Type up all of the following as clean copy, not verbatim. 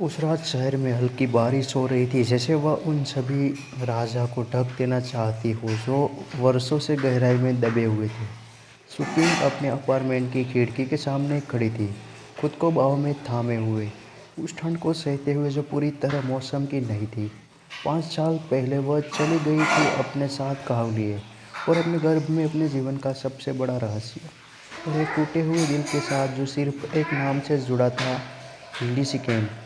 उस रात शहर में हल्की बारिश हो रही थी, जैसे वह उन सभी राजा को ढक देना चाहती हो जो वर्षों से गहराई में दबे हुए थे। सुप्रीम अपने अपार्टमेंट की खिड़की के सामने खड़ी थी, खुद को बाहों में थामे हुए, उस ठंड को सहते हुए जो पूरी तरह मौसम की नहीं थी। 5 साल पहले वह चली गई थी अपने साथ कहा लिए और अपने गर्भ में अपने जीवन का सबसे बड़ा रहस्य, और एक टूटे हुए दिल के साथ जो सिर्फ एक नाम से जुड़ा था, लिली कैंप।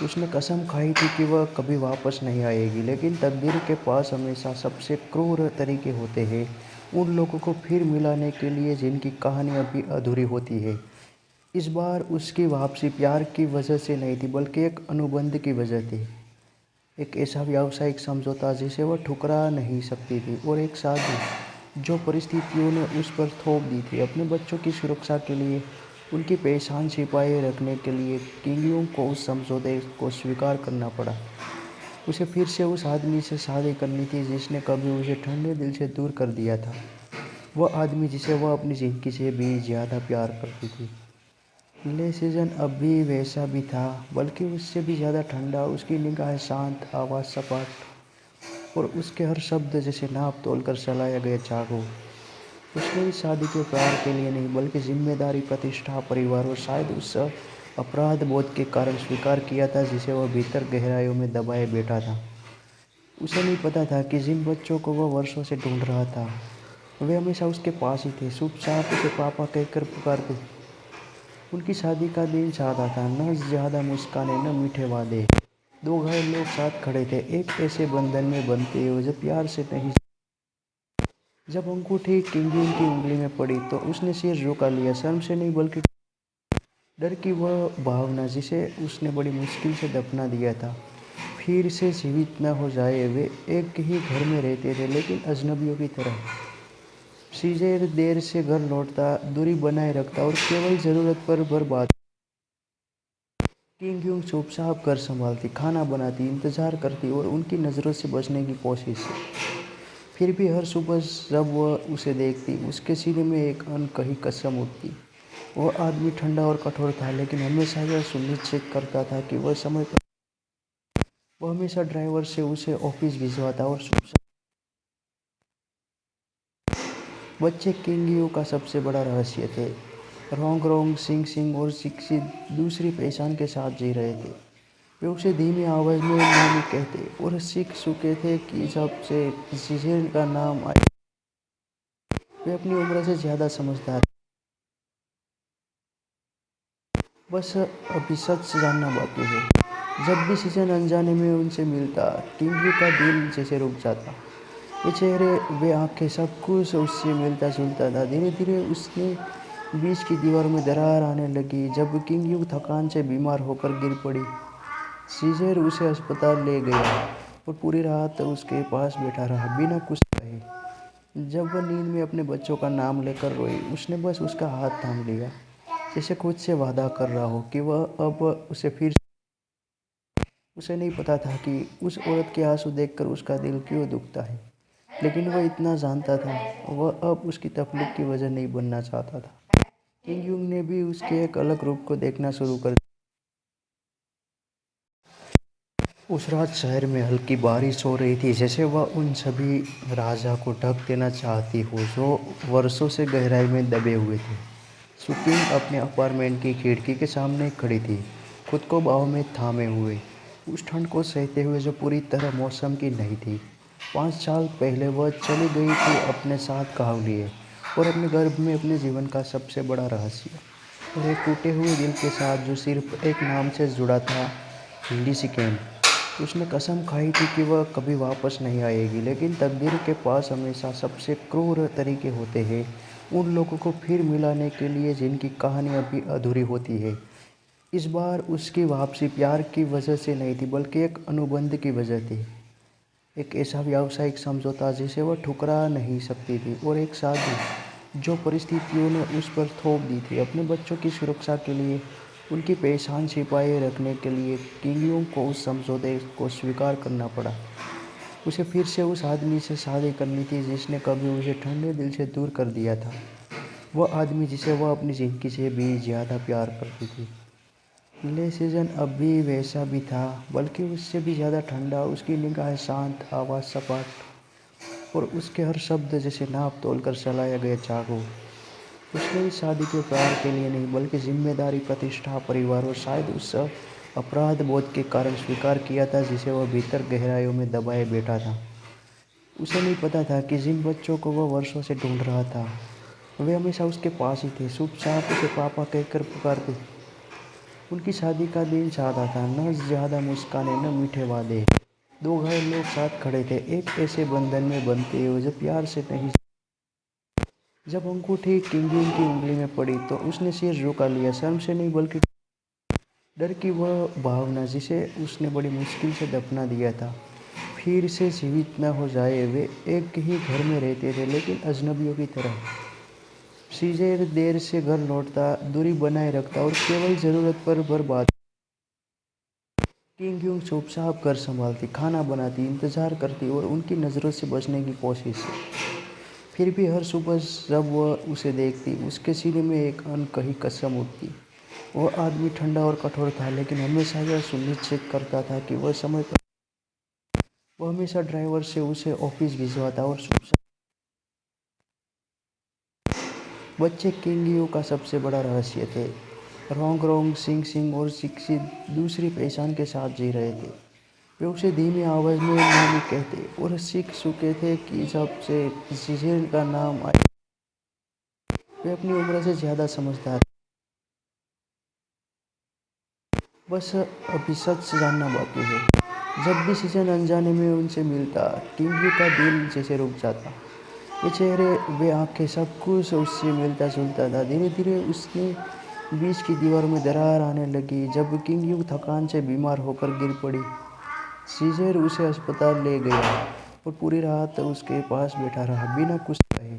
उसने कसम खाई थी कि वह कभी वापस नहीं आएगी, लेकिन तकदीर के पास हमेशा सबसे क्रूर तरीके होते हैं उन लोगों को फिर मिलाने के लिए जिनकी कहानी अभी अधूरी होती है। इस बार उसकी वापसी प्यार की वजह से नहीं थी, बल्कि एक अनुबंध की वजह थी। एक ऐसा व्यावसायिक समझौता जिसे वह ठुकरा नहीं सकती थी, और एक शादी जो परिस्थितियों ने उस पर थोप दी थी। अपने बच्चों की सुरक्षा के लिए, उनकी पहचान छिपाए रखने के लिए किंगियों को उस समझौते को स्वीकार करना पड़ा। उसे फिर से उस आदमी से शादी करनी थी जिसने कभी उसे ठंडे दिल से दूर कर दिया था। वह आदमी जिसे वह अपनी ज़िंदगी से भी ज़्यादा प्यार करती थी। ले सीजन अब भी वैसा भी था, बल्कि उससे भी ज़्यादा ठंडा। उसकी निगाहें शांत, आवाज़ सपाट, और उसके हर शब्द जैसे नाप तोल कर चलाया गया चाकू। उसने इस शादी के प्यार के लिए नहीं, बल्कि जिम्मेदारी, प्रतिष्ठा, परिवार और शायद उस अपराध बोध के कारण स्वीकार किया था जिसे वह भीतर गहराइयों में दबाए बैठा था। उसे नहीं पता था कि जिन बच्चों को वह वर्षों से ढूंढ रहा था, वे हमेशा उसके पास ही थे, चुपचाप उसे पापा कहकर पुकारते। उनकी शादी का दिन सादा था, न ज़्यादा मुस्कानें, न मीठे वादे। दो घायल लोग साथ खड़े थे, एक ऐसे बंधन में बंधते हुए जो प्यार से नहीं। जब अंगूठी किंगिंग की उंगली में पड़ी तो उसने सिर झुका लिया, शर्म से नहीं बल्कि डर की। वह भावना जिसे उसने बड़ी मुश्किल से दफना दिया था, फिर से जीवित न हो जाए। वे एक ही घर में रहते थे, लेकिन अजनबियों की तरह। सीजर देर से घर लौटता, दूरी बनाए रखता और केवल ज़रूरत पर बात। किंग यूंग चुपचाप घर संभालती, खाना बनाती, इंतज़ार करती और उनकी नज़रों से बचने की कोशिश। फिर भी हर सुबह जब वह उसे देखती, उसके सीने में एक अनकही कसम उठती। वह आदमी ठंडा और कठोर था, लेकिन हमेशा यह सुनिश्चित करता था कि वह समय पर। वह हमेशा ड्राइवर से उसे ऑफिस भिजवाता और बच्चे किंग यू का सबसे बड़ा रहस्य थे। रोंग रोंग, सिंग सिंग और सिक्सी दूसरी पहचान के साथ जी रहे थे। वे उसे धीमी आवाज़ में नानी कहते और सीख चुके थे कि जब से जीजेल का नाम आया, वे अपनी उम्र से ज़्यादा समझदार। बस अभी सच जानना बाकी है। जब भी सीजन अनजाने में उनसे मिलता, किंग यू का दिल जैसे रुक जाता। वे चेहरे, वे आंखें, सब कुछ उससे मिलता जुलता था। धीरे धीरे उसने बीच की दीवार में दरार आने लगी जब किंग यू थकान से बीमार होकर गिर पड़ी। सीजर उसे अस्पताल ले गया और पूरी रात उसके पास बैठा रहा, बिना कुछ कहे। जब वह नींद में अपने बच्चों का नाम लेकर रोई, उसने बस उसका हाथ थाम लिया, जैसे खुद से वादा कर रहा हो कि वह अब उसे फिर। उसे नहीं पता था कि उस औरत के आंसू देखकर उसका दिल क्यों दुखता है, लेकिन वह इतना जानता था, वह अब उसकी तकलीफ की वजह नहीं बनना चाहता था। किंग यूंग ने भी उसके एक अलग रूप को देखना शुरू कर दिया। उस रात शहर में हल्की बारिश हो रही थी, जैसे वह उन सभी राजा को ढक देना चाहती हो जो वर्षों से गहराई में दबे हुए थे। सुप्रीम अपने अपार्टमेंट की खिड़की के सामने खड़ी थी, खुद को बाहों में थामे हुए, उस ठंड को सहते हुए जो पूरी तरह मौसम की नहीं थी। 5 साल पहले वह चली गई थी अपने साथ कहा लिए और अपने गर्भ में अपने जीवन का सबसे बड़ा रहस्य, और एक टूटे हुए दिल के साथ जो सिर्फ एक नाम से जुड़ा था, लिली कैंप। उसने कसम खाई थी कि वह कभी वापस नहीं आएगी, लेकिन तकदीर के पास हमेशा सबसे क्रूर तरीके होते हैं उन लोगों को फिर मिलाने के लिए जिनकी कहानी अभी अधूरी होती है। इस बार उसकी वापसी प्यार की वजह से नहीं थी, बल्कि एक अनुबंध की वजह थी। एक ऐसा व्यावसायिक समझौता जिसे वह ठुकरा नहीं सकती थी, और एक शादी जो परिस्थितियों ने उस पर थोप दी थी। अपने बच्चों की सुरक्षा के लिए, उनकी पहचान छिपाए रखने के लिए किंगियों को उस समझौते को स्वीकार करना पड़ा। उसे फिर से उस आदमी से शादी करनी थी जिसने कभी उसे ठंडे दिल से दूर कर दिया था। वह आदमी जिसे वह अपनी ज़िंदगी से भी ज़्यादा प्यार करती थी। ले सीजन अब भी वैसा भी था, बल्कि उससे भी ज़्यादा ठंडा। उसकी निगाहें शांत, आवाज़ सपाट और उसके हर शब्द जैसे नाप तोल कर चलाया गया चाकू। उसने इस शादी के प्यार के लिए नहीं, बल्कि जिम्मेदारी, प्रतिष्ठा, परिवार और शायद उस अपराध बोध के कारण स्वीकार किया था जिसे वह भीतर गहराइयों में दबाए बैठा था। उसे नहीं पता था कि जिन बच्चों को वह वर्षों से ढूंढ रहा था, वे हमेशा उसके पास ही थे, चुपचाप उसे पापा कहकर पुकारते। उनकी शादी का दिन सादा था, न ज़्यादा मुस्कानें, न मीठे वादे। दो घायल लोग साथ खड़े थे, एक ऐसे बंधन में बंधते हुए जो प्यार से नहीं। जब अंगूठी किंगिंग की उंगली में पड़ी तो उसने सिर झुका लिया, शर्म से नहीं बल्कि डर की वह भावना जिसे उसने बड़ी मुश्किल से दफना दिया था फिर से जीवित न हो जाए। वे एक ही घर में रहते थे, लेकिन अजनबियों की तरह। सीजर देर से घर लौटता, दूरी बनाए रखता और केवल ज़रूरत पर बर्बाद। किंग यूंग चुपचाप घर संभालती, खाना बनाती, इंतजार करती और उनकी नज़रों से बचने की कोशिश। फिर भी हर सुबह जब वह उसे देखती, उसके सीने में एक अनकही कसम उठती। वह आदमी ठंडा और कठोर था, लेकिन हमेशा यह सुनिश्चित करता था कि वह समय पर। वह हमेशा ड्राइवर से उसे ऑफिस भिजवाता और चुपचाप। बच्चे किंग यू का सबसे बड़ा रहस्य थे। रोंग रोंग, सिंग सिंग और शिक्षित दूसरी पहचान के साथ जी रहे थे। वे उसे धीमी आवाज़ में नानी कहते और सीख चुके थे कि जब से जिजेल का नाम आया, वे अपनी उम्र से ज़्यादा समझदार। बस अभी सच जानना बाकी है। जब भी सीजन अनजाने में उनसे मिलता, किंग का दिल जैसे रुक जाता। वे चेहरे, वे आंखें, सब कुछ उससे मिलता जुलता था। धीरे धीरे उसने बीच की दीवार में दरार आने लगी। जब किंग थकान से बीमार होकर गिर पड़ी, सीजर उसे अस्पताल ले गया और पूरी रात उसके पास बैठा रहा, बिना कुछ कहे।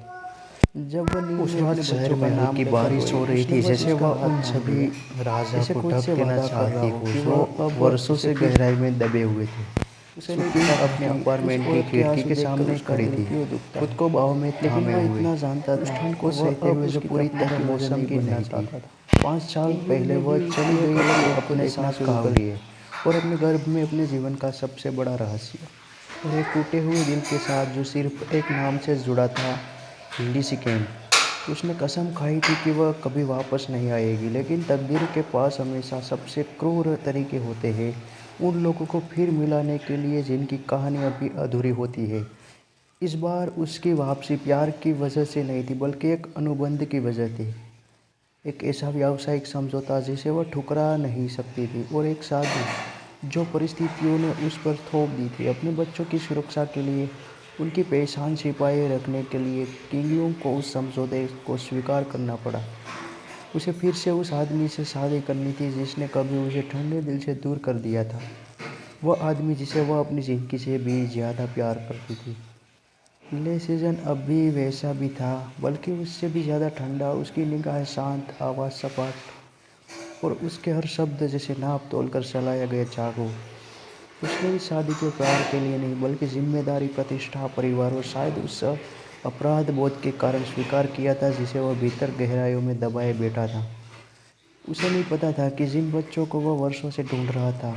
जब वह नींद उस में रात अपने शहर बच्चों में का नाम हल्की लेकर बारिश हो रोई, रही उसने थी, बस जैसे उसका वह हाथ उन थाम सभी लिया, राजा जैसे को खुद ढक से देना वादा कर रहा चाहती हो हो कि जो वह अब वर्षों उसे से फिर। गहराई में दबे हुए थे। उसे नहीं सुप्रीम पता था अपने कि उस अपार्टमेंट की औरत के खिड़की आंसू के देखकर सामने उसका खड़ी दिल थी, क्यों दुखता खुद है। को बाहों में लेकिन थामे वह हुए। इतना जानता उस था, ठंड को वह सहते अब हुए जो उसकी पूरी कप्तान तरह की वजह मौसम नहीं की बनना नहीं थी। चाहता था। 5 साल पहले ने वह भी चली उसकी गई कला थी को अपने देखना देखना शुरू कहा कर हुई दिया है। और अपने गर्भ में अपने जीवन का सबसे बड़ा रहस्य। और एक टूटे हुए दिल के साथ जो सिर्फ एक नाम से जुड़ा था, लिली कैन। उसने कसम खाई थी कि वह कभी वापस नहीं आएगी, लेकिन तकदीर के पास हमेशा सबसे क्रूर तरीके होते हैं उन लोगों को फिर मिलाने के लिए जिनकी कहानी अभी अधूरी होती है। इस बार उसकी वापसी प्यार की वजह से नहीं थी, बल्कि एक अनुबंध की वजह थी। एक ऐसा व्यावसायिक समझौता जिसे वह ठुकरा नहीं सकती थी, और एक शादी जो परिस्थितियों ने उस पर थोप दी थी। अपने बच्चों की सुरक्षा के लिए, उनकी पहचान छिपाए रखने के लिए किंगियों को उस समझौते को स्वीकार करना पड़ा। उसे फिर से उस आदमी से शादी करनी थी जिसने कभी उसे ठंडे दिल से दूर कर दिया था। वह आदमी जिसे वह अपनी ज़िंदगी से भी ज़्यादा प्यार करती थी। ले सीजन अब भी वैसा भी था, बल्कि उससे भी ज़्यादा ठंडा। उसकी निगाहें शांत, आवाज़ सपाट और उसके हर शब्द जैसे नाप तोल कर चलाया गया चाकू। उसने इस शादी के प्यार के लिए नहीं, बल्कि जिम्मेदारी, प्रतिष्ठा, परिवार और शायद उस अपराध बोध के कारण स्वीकार किया था जिसे वह भीतर गहराइयों में दबाए बैठा था। उसे नहीं पता था कि जिन बच्चों को वह वर्षों से ढूंढ रहा था,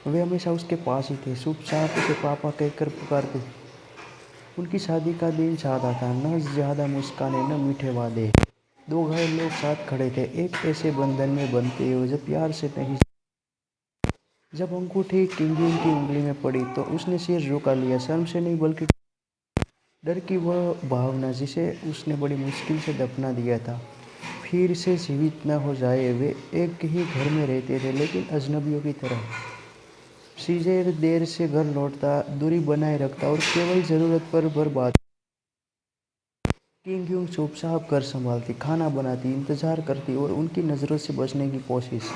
वे हमेशा उसके पास ही थे, चुपचाप उसे पापा कहकर पुकारते। उनकी शादी का दिन सादा था, न ज़्यादा मुस्कानें, न मीठे वादे। दो घायल लोग साथ खड़े थे, एक ऐसे बंधन में बंधते हुए जो प्यार से नहीं। जब अंगूठी किंगिंग की उंगली में पड़ी तो उसने सिर झुका लिया, शर्म से नहीं बल्कि डर की वह भावना जिसे उसने बड़ी मुश्किल से दफना दिया था फिर से जीवित न हो जाए। वे एक ही घर में रहते थे, लेकिन अजनबियों की तरह। सीजर देर से घर लौटता, दूरी बनाए रखता और केवल ज़रूरत पर बर्बाद। किंग यूंग चुपचाप घर संभालती, खाना बनाती, इंतजार करती और उनकी नज़रों से बचने की कोशिश।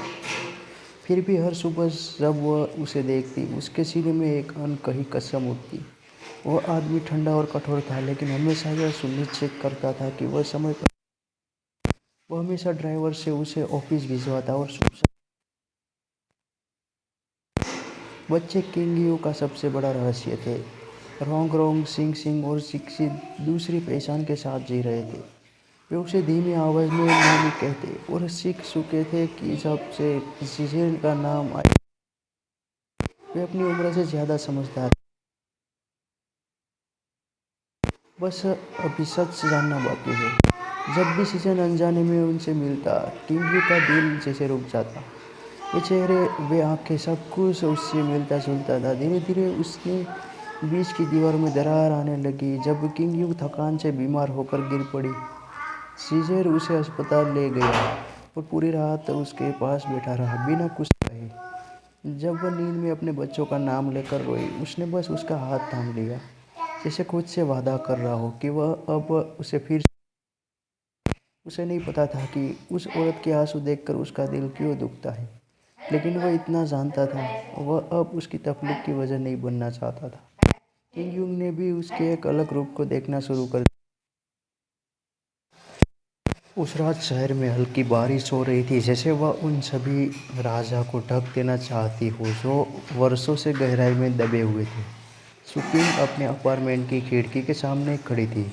फिर भी हर सुबह जब वह उसे देखती, उसके सीने में एक अनकही कसम उठती। वह आदमी ठंडा और कठोर था, लेकिन हमेशा यह सुनिश्चित करता था कि वह समय पर। वह हमेशा ड्राइवर से उसे ऑफिस भिजवाता और चुपचाप। बच्चे किंग यू का सबसे बड़ा रहस्य थे। रोंग रोंग, सिंग सिंग और शिक्षित दूसरी पहचान के साथ जी रहे थे। वे उसे धीमी आवाज़ में नानी कहते और सीख चुके थे कि जब से जीजेल का नाम आया वे अपनी उम्र से ज़्यादा समझदार थे। बस अभी सच जानना बाकी है। जब भी सीजन अनजाने में उनसे मिलता, किंगयू का दिल जैसे रुक जाता। वे चेहरे, वे आंखें, सब कुछ उससे मिलता जुलता था। धीरे धीरे उसके बीच की दीवार में दरार आने लगी। जब किंगयू थकान से बीमार होकर गिर पड़ी, सीजर उसे अस्पताल ले गया और पूरी रात उसके पास बैठा रहा, बिना कुछ कहे। जब वह नींद में अपने बच्चों का नाम लेकर रोई, उसने बस उसका हाथ थाम लिया, जैसे खुद से वादा कर रहा हो कि वह अब उसे फिर। उसे नहीं पता था कि उस औरत के आंसू देखकर उसका दिल क्यों दुखता है, लेकिन वह इतना जानता था, वह अब उसकी तकलीफ की वजह नहीं बनना चाहता था। किंग यूंग ने भी उसके एक अलग रूप को देखना शुरू कर दिया। उस रात शहर में हल्की बारिश हो रही थी, जैसे वह उन सभी राजा को ढक देना चाहती हो जो वर्षों से गहराई में दबे हुए थे। सुपिंग अपने अपार्टमेंट की खिड़की के सामने खड़ी थी,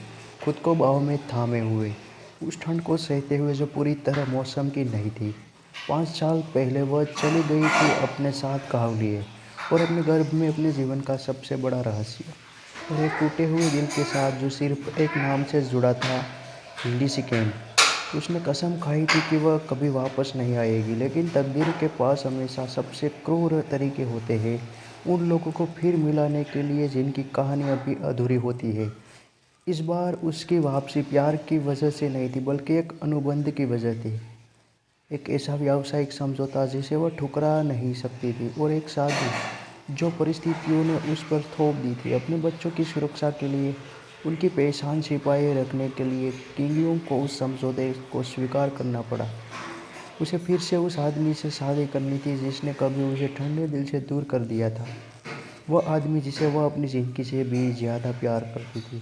खुद को बाहों में थामे हुए, उस ठंड को सहते हुए जो पूरी तरह मौसम की नहीं थी। 5 साल पहले वह चली गई थी अपने साथ कहाव लिए और अपने गर्भ में अपने जीवन का सबसे बड़ा रहस्य, और एक टूटे हुए दिल के साथ जो सिर्फ एक नाम से जुड़ा था, लिसिकेन। उसने कसम खाई थी कि वह कभी वापस नहीं आएगी, लेकिन तकदीर के पास हमेशा सबसे क्रूर तरीके होते हैं उन लोगों को फिर मिलाने के लिए जिनकी कहानी अभी अधूरी होती है। इस बार उसकी वापसी प्यार की वजह से नहीं थी, बल्कि एक अनुबंध की वजह थी। एक ऐसा व्यावसायिक समझौता जिसे वह ठुकरा नहीं सकती थी, और एक शादी जो परिस्थितियों ने उस पर थोप दी थी। अपने बच्चों की सुरक्षा के लिए, उनकी पहचान छिपाए रखने के लिए किंगयू को उस समझौते को स्वीकार करना पड़ा। उसे फिर से उस आदमी से शादी करनी थी जिसने कभी उसे ठंडे दिल से दूर कर दिया था। वह आदमी जिसे वह अपनी ज़िंदगी से भी ज़्यादा प्यार करती थी।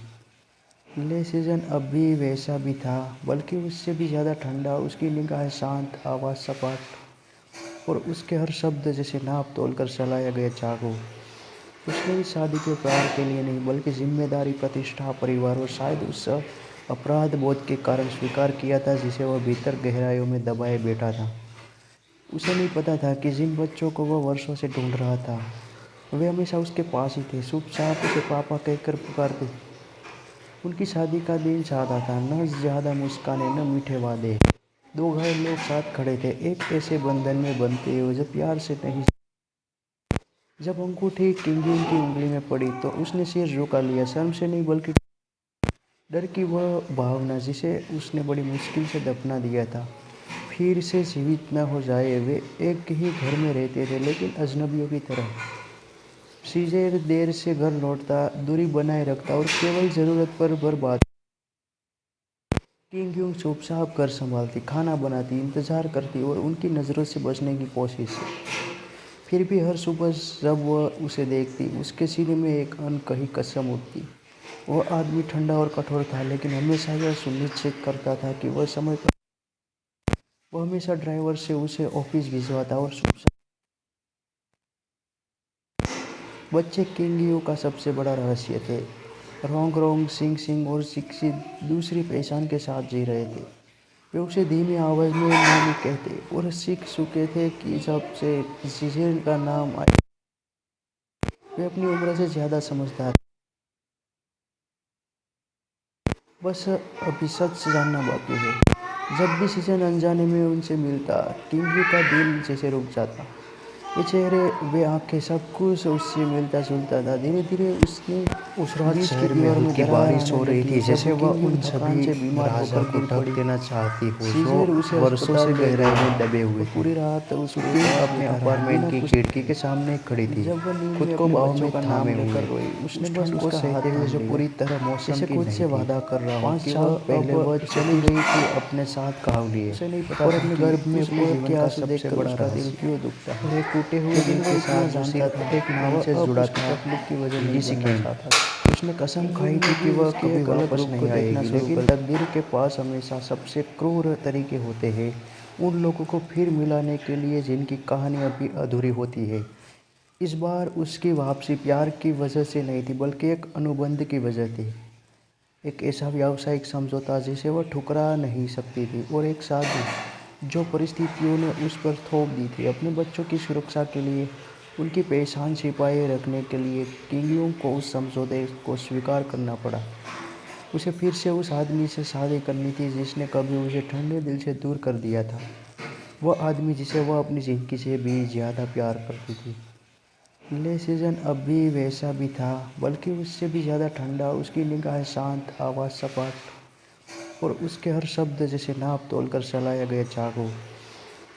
ले सीजन अब भी वैसा भी था, बल्कि उससे भी ज़्यादा ठंडा। उसकी निगाहें शांत, आवाज़ सपाट, और उसके हर शब्द जैसे नाप तोल कर चलाया गया चाकू। उसने इस शादी के प्यार के लिए नहीं, बल्कि जिम्मेदारी, प्रतिष्ठा, परिवार और शायद उस अपराध बोध के कारण स्वीकार किया था जिसे वह भीतर गहराइयों में दबाए बैठा था। उसे नहीं पता था कि जिन बच्चों को वह वर्षों से ढूंढ रहा था, वे हमेशा उसके पास ही थे, चुपचाप उसे पापा कहकर पुकारते। उनकी शादी का दिन सादा था, न ज़्यादा मुस्कानें, न मीठे वादे। दो घायल लोग साथ खड़े थे, एक ऐसे बंधन में बंधते हुए जो प्यार से नहीं। जब अंगूठी किंगयू की उंगली में पड़ी तो उसने सिर झुका लिया, शर्म से नहीं बल्कि डर की वह भावना जिसे उसने बड़ी मुश्किल से दफना दिया था फिर से जीवित न हो जाए। वे एक ही घर में रहते थे, लेकिन अजनबियों की तरह। सीजर देर से घर लौटता, दूरी बनाए रखता और केवल ज़रूरत पर बात। किंगयू चुपचाप घर संभालती, खाना बनाती, इंतज़ार करती और उनकी नज़रों से बचने की कोशिश। फिर भी हर सुबह जब वह उसे देखती, उसके सीने में एक अनकही कसम उठती। वह आदमी ठंडा और कठोर था, लेकिन हमेशा यह सुनिश्चित करता था कि वह समय पर। वह हमेशा ड्राइवर से उसे ऑफिस भिजवाता और बच्चे किंगयू का सबसे बड़ा रहस्य थे। रोंग रोंग, सिंग सिंग और शिक्षित दूसरी पहचान के साथ जी रहे थे। वे उसे धीमी आवाज़ में नानी कहते और सीख चुके थे कि जब से जीजेल का नाम आया वे अपनी उम्र से ज़्यादा समझदार। बस अभी सच जानना बाकी है। जब भी सीजन अनजाने में उनसे मिलता, किंगयू का दिल जैसे रुक जाता। वे चेहरे, वे आंखें, सब कुछ उससे मिलता जुलता था। धीरे धीरे उसने उस रात शहर में हल्की बारिश हो रही थी, जैसे वह उन सभी राजा को ढक देना चाहती हो जो वर्षों से गहराई में दबे हुए। पूरी रात उसने अपने अपार्टमेंट की खिड़की के सामने खड़ी थी, खुद को बाहों में थामे हुए, उसने बस को सहते हुए जो पूरी तरह मौसम की खुद से वादा कर रहा हो कि वह पहले वह चली गई थी अपने साथ कहाव लिए, और अपने गर्भ में अपने जीवन का सबसे बड़ा दिल क्यों दुखता है। एक टूटे हुए दिल के साथ जो सिर्फ एक नाम से जुड़ा था, लिसिकेन। उसने कसम खाई थी कि वह कभी वापस नहीं आएगी, लेकिन तकदीर के पास हमेशा सबसे क्रूर तरीके होते हैं उन लोगों को फिर मिलाने के लिए जिनकी कहानी अभी अधूरी होती है। इस बार उसकी वापसी प्यार की वजह से नहीं थी, बल्कि एक अनुबंध की वजह थी। एक ऐसा व्यावसायिक समझौता जिसे वह ठुकरा नहीं सकती थी, और एक साधु जो परिस्थितियों ने उस पर थोप दी थी। अपने बच्चों की सुरक्षा के लिए, उनकी पहचान छिपाए रखने के लिए किंग यूंग को उस समझौते को स्वीकार करना पड़ा। उसे फिर से उस आदमी से शादी करनी थी जिसने कभी उसे ठंडे दिल से दूर कर दिया था। वह आदमी जिसे वह अपनी ज़िंदगी से भी ज़्यादा प्यार करती थी। ले सीजन अब भी वैसा भी था, बल्कि उससे भी ज़्यादा ठंडा। उसकी निगाहें शांत, आवाज़ सपाट, और उसके हर शब्द जैसे नाप तोल कर चलाया गया चाकू।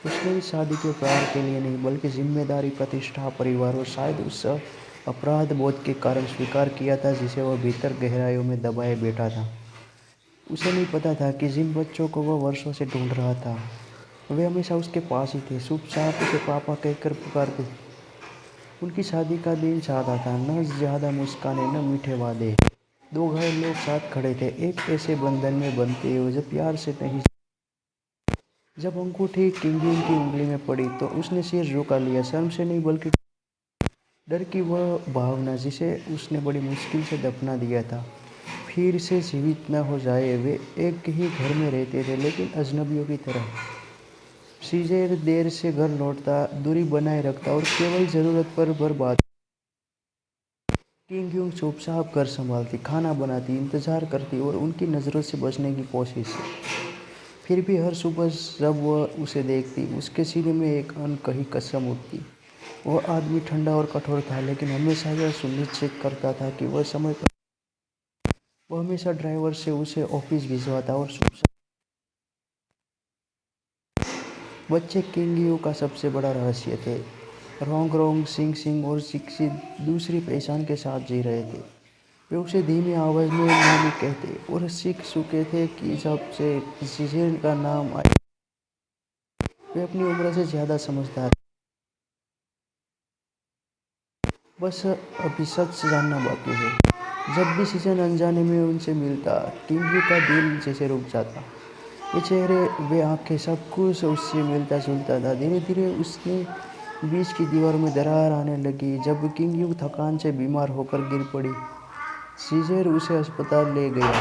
उसने इस शादी के प्यार के लिए नहीं, बल्कि जिम्मेदारी, प्रतिष्ठा, परिवार और शायद उस अपराध बोध के कारण स्वीकार किया था जिसे वह भीतर गहराइयों में दबाए बैठा था। उसे नहीं पता था कि जिन बच्चों को वह वर्षों से ढूंढ रहा था, वे हमेशा उसके पास ही थे, चुपचाप उसे पापा कहकर पुकारते। उनकी शादी का दिन सादा था, न ज़्यादा मुस्कानें, न मीठे वादे। दो घायल लोग साथ खड़े थे, एक ऐसे बंधन में बंधते हुए जो प्यार से नहीं। जब अंगूठी किंग की उंगली में पड़ी तो उसने सिर झुका लिया, शर्म से नहीं बल्कि डर की। वह भावना जिसे उसने बड़ी मुश्किल से दफना दिया था, फिर से जीवित न हो जाए। वे एक ही घर में रहते थे, लेकिन अजनबियों की तरह। सीजर देर से घर लौटता, दूरी बनाए रखता और केवल ज़रूरत पर बर्बाद। किंग यूंग चुपचाप घर संभालती, खाना बनाती, इंतजार करती और उनकी नज़रों से बचने की कोशिश। फिर भी हर सुबह जब वह उसे देखती, उसके सीने में एक अनकही कसम उठती। वह आदमी ठंडा और कठोर था, लेकिन हमेशा यह सुनिश्चित करता था कि वह समय पर। वह हमेशा ड्राइवर से उसे ऑफिस भिजवाता और बच्चे किंग यू का सबसे बड़ा रहस्य थे। रोंग रोंग, सिंग सिंग और शिक्षित दूसरी पहचान के साथ जी रहे थे। वे उसे धीमी आवाज़ में मम्मी कहते और सीख चुके थे कि जब से जीजेल का नाम आया, वे अपनी उम्र से ज़्यादा समझदार। बस अभी सच जानना बाकी है। जब भी सीजन अनजाने में उनसे मिलता, किंग का दिल जैसे रुक जाता। वे चेहरे, वे आंखें, सब कुछ उससे मिलता जुलता था। धीरे धीरे उसने बीच की दीवार में दरार आने लगी। जब किंग यू थकान से बीमार होकर गिर पड़ी, सीजर उसे अस्पताल ले गया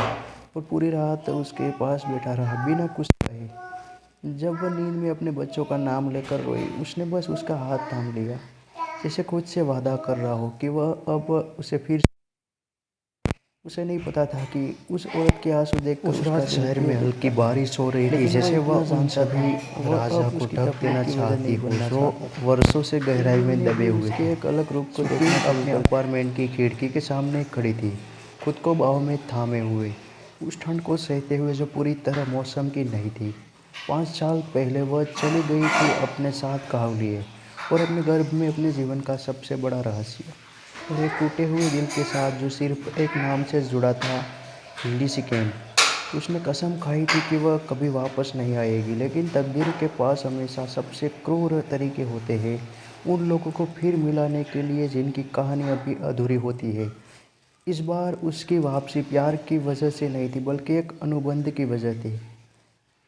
और पूरी रात उसके पास बैठा रहा, बिना कुछ कहे। जब वह नींद में अपने बच्चों का नाम लेकर रोई, उसने बस उसका हाथ थाम लिया, जैसे खुद से वादा कर रहा हो कि वह अब उसे फिर। उसे नहीं पता था कि उस औरत के आंसू देखकर उस रात शहर में हल्की बारिश हो रही थी, जैसे वह उन सभी राजा को ढक देना चाहती हो जो वर्षों से गहराई में दबे हुए थे। एक अलग रूप को देखना अपने अपार्टमेंट की खिड़की के सामने खड़ी थी, खुद को बाहों में थामे हुए, उस ठंड को सहते हुए जो पूरी तरह मौसम की नहीं थी। 5 साल पहले वह चली गई थी अपने साथ कहा लिए, और अपने गर्भ में अपने जीवन का सबसे बड़ा रहस्य, और एक टूटे हुए दिल के साथ जो सिर्फ एक नाम से जुड़ा था, लिली कैन। उसने कसम खाई थी कि वह कभी वापस नहीं आएगी, लेकिन तकदीर के पास हमेशा सबसे क्रूर तरीके होते हैं उन लोगों को फिर मिलाने के लिए जिनकी कहानी अभी अधूरी होती है। इस बार उसकी वापसी प्यार की वजह से नहीं थी, बल्कि एक अनुबंध की वजह थी।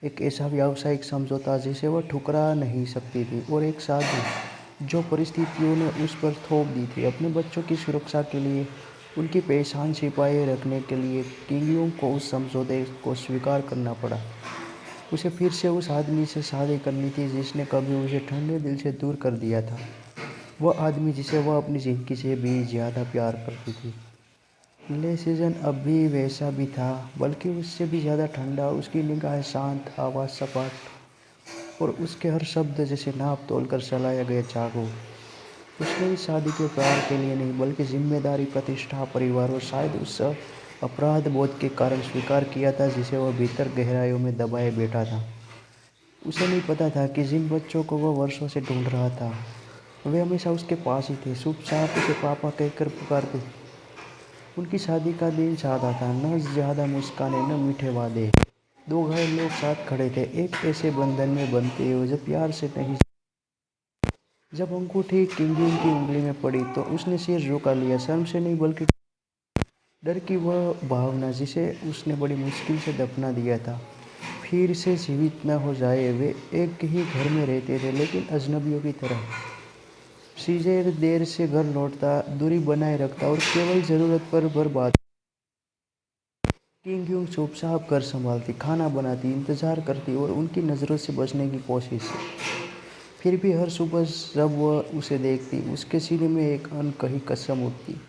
एक ऐसा व्यावसायिक समझौता जिसे वह ठुकरा नहीं सकती थी, और एक साधु जो परिस्थितियों ने उस पर थोप दी थी। अपने बच्चों की सुरक्षा के लिए, उनकी पहचान छिपाए रखने के लिए किंग यूंग को उस समझौते को स्वीकार करना पड़ा। उसे फिर से उस आदमी से शादी करनी थी जिसने कभी उसे ठंडे दिल से दूर कर दिया था। वह आदमी जिसे वह अपनी ज़िंदगी से भी ज़्यादा प्यार करती थी। ले सीजन अब भी वैसा भी था, बल्कि उससे भी ज़्यादा ठंडा। उसकी निगाहें शांत, आवाज़ सपाट, और उसके हर शब्द जैसे नाप तोल कर चलाया गया चाकू। उसने इस शादी के प्यार के लिए नहीं, बल्कि जिम्मेदारी, प्रतिष्ठा, परिवार और शायद उस अपराध बोध के कारण स्वीकार किया था जिसे वह भीतर गहराइयों में दबाए बैठा था। उसे नहीं पता था कि जिन बच्चों को वह वर्षों से ढूंढ रहा था, वे हमेशा उसके पास ही थे, चुपचाप उसे पापा कहकर पुकारते। उनकी शादी का दिन सादा था, न ज़्यादा मुस्कानें, न मीठे वादे। दो घायल लोग साथ खड़े थे, एक ऐसे बंधन में बंधते हुए जो प्यार से नहीं। जब अंगूठी किंग की उंगली में पड़ी तो उसने सिर झुका लिया, शर्म से नहीं बल्कि डर की। वह भावना जिसे उसने बड़ी मुश्किल से दफना दिया था, फिर से जीवित न हो जाए। वे एक ही घर में रहते थे, लेकिन अजनबियों की तरह। सीजर देर से घर लौटता, दूरी बनाए रखता और केवल ज़रूरत पर बर्बाद। किंग यूंग चुपचाप घर संभालती, खाना बनाती, इंतजार करती और उनकी नज़रों से बचने की कोशिश। फिर भी हर सुबह जब वह उसे देखती, उसके सीने में एक अनकही कसम उठती।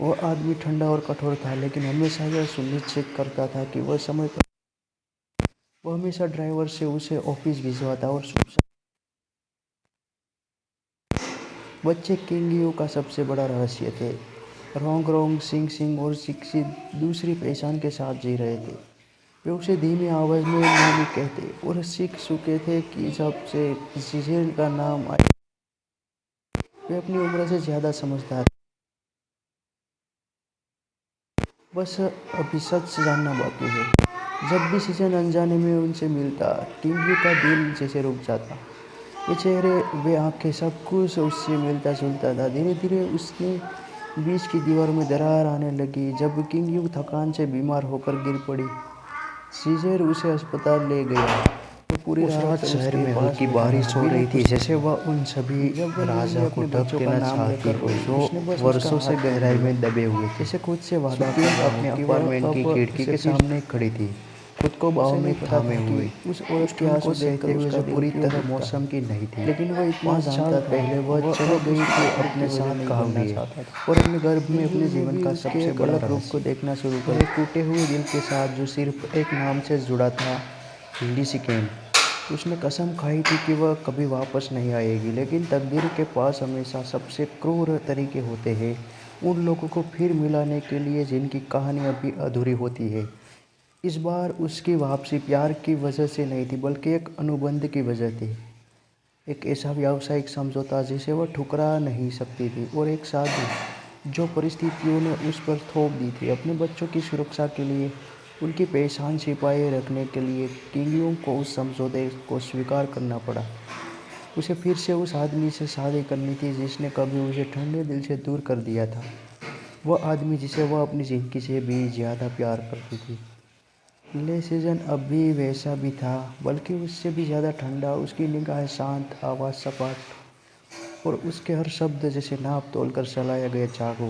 वह आदमी ठंडा और कठोर था, लेकिन हमेशा यह सुनिश्चित करता था कि वह समय पर। वह हमेशा ड्राइवर से उसे ऑफिस भिजवाता और बच्चे किंग यू का सबसे बड़ा रहस्य थे। रोंग रोंग, सिंग सिंग और सिक्सी दूसरी पहचान के साथ जी रहे थे। वे उसे धीमी आवाज़ में नानी कहते और सीख चुके थे कि जब से जीजेल का नाम आया, वे अपनी उम्र से ज़्यादा समझदार। बस अभी सच जानना बाकी है। जब भी सीजन अनजाने में उनसे मिलता, किंग यू का दिल जैसे रुक जाता। वे चेहरे, वे आंखें, सब कुछ उससे मिलता जुलता था। धीरे धीरे उसने बीच की दीवार में दरार आने लगी जब किंग यू थकान से बीमार होकर गिर पड़ी। सीजर उसे अस्पताल ले गया। वो पूरी रात शहर में हल्की बारिश हो रही थी, जैसे वह उन सभी राजा को ढक देना चाहती हो जो वर्षों से गहराई में दबे हुए थे। जैसे खुद से वादा अपने अपार्टमेंट की खिड़की के सामने खड़ी थी, खुद को बाहों में थामे हुए, उस औरत के आंसू सहते हुए जो पूरी तरह मौसम की नहीं थी। लेकिन वह इतना जानता था, पहले वह चली गई थी अपने साथ कहा हुए और अपने गर्भ में अपने जीवन का सबसे बड़ा रूप को देखना शुरू कर। टूटे हुए दिल के साथ जो सिर्फ एक नाम से जुड़ा था, लिली केन। उसने कसम खाई थी कि वह कभी वापस नहीं आएगी, लेकिन तकदीर के पास हमेशा सबसे क्रूर तरीके होते हैं उन लोगों को फिर मिलाने के लिए जिनकी कहानी अभी अधूरी होती है। इस बार उसकी वापसी प्यार की वजह से नहीं थी, बल्कि एक अनुबंध की वजह थी। एक ऐसा व्यावसायिक समझौता जिसे वह ठुकरा नहीं सकती थी, और एक शादी जो परिस्थितियों ने उस पर थोप दी थी। अपने बच्चों की सुरक्षा के लिए, उनकी पहचान छिपाए रखने के लिए किंग यूंग को उस समझौते को स्वीकार करना पड़ा। उसे फिर से उस आदमी से शादी करनी थी जिसने कभी उसे ठंडे दिल से दूर कर दिया था। वह आदमी जिसे वह अपनी ज़िंदगी से भी ज़्यादा प्यार करती थी। ले सीजन अब भी वैसा भी था, बल्कि उससे भी ज़्यादा ठंडा। उसकी निगाहें शांत, आवाज़ सपाट और उसके हर शब्द जैसे नाप तोल कर चलाया गया चाकू।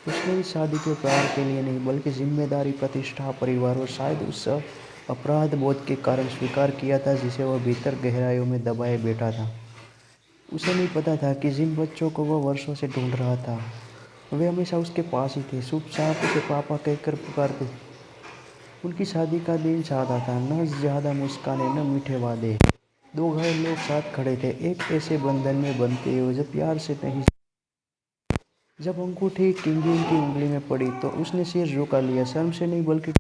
उसने इस शादी के प्यार के लिए नहीं, बल्कि जिम्मेदारी, प्रतिष्ठा, परिवार और शायद उस अपराध बोध के कारण स्वीकार किया था जिसे वह भीतर गहराइयों में दबाए बैठा था। उसे नहीं पता था कि जिन बच्चों को वह वर्षों से ढूंढ रहा था, वे हमेशा उसके पास ही थे, चुपचाप उसे पापा कहकर पुकारते। उनकी शादी का दिन सादा था, न ज़्यादा मुस्कानें, न मीठे वादे। दो घायल लोग साथ खड़े थे, एक ऐसे बंधन में बंधते हुए जो प्यार से नहीं। जब अंगूठी किंग यूंग की उंगली में पड़ी तो उसने सिर झुका लिया, शर्म से नहीं बल्कि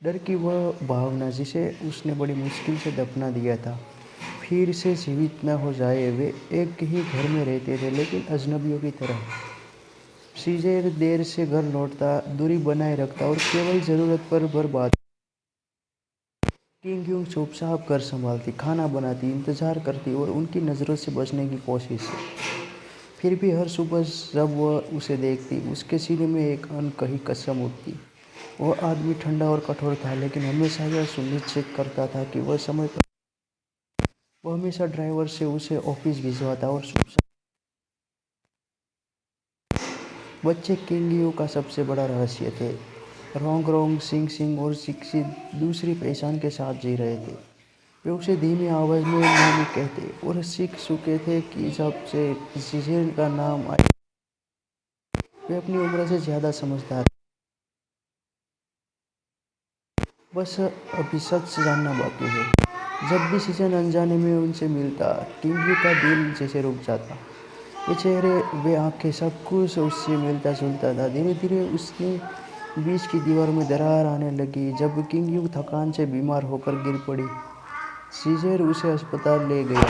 डर की वह भावना जिसे उसने बड़ी मुश्किल से दफना दिया था फिर से जीवित न हो जाए। वे एक ही घर में रहते थे, लेकिन अजनबियों की तरह। सीजर देर से घर लौटता, दूरी बनाए रखता और केवल ज़रूरत पर बर्बाद। किंग यूंग चुपचाप घर संभालती, खाना बनाती, इंतजार करती और उनकी नज़रों से बचने की कोशिश। फिर भी हर सुबह जब वह उसे देखती, उसके सीने में एक अनकही कसम उठती। वह आदमी ठंडा और कठोर था, लेकिन हमेशा यह सुनिश्चित करता था कि वह समय पर। वह हमेशा ड्राइवर से उसे ऑफिस भिजवाता और बच्चे किंग यू का सबसे बड़ा रहस्य थे। रोंग रोंग, सिंग सिंग और सिक्सी दूसरी पहचान के साथ जी रहे थे। वे उसे धीमी आवाज़ में नानी कहते और सीख चुके थे कि जब से जीजेल का नाम आया, वे अपनी उम्र से ज़्यादा समझदार। बस अभी सच जानना बाकी है। जब भी सीजन अनजाने में उनसे मिलता, किंग यू का दिल जैसे रुक जाता। वे चेहरे, वे आंखें, सब कुछ उससे मिलता जुलता था। धीरे धीरे उसने बीच की दीवार में दरार आने लगी जब किंग यू थकान से बीमार होकर गिर पड़ी। सीजर उसे अस्पताल ले गया।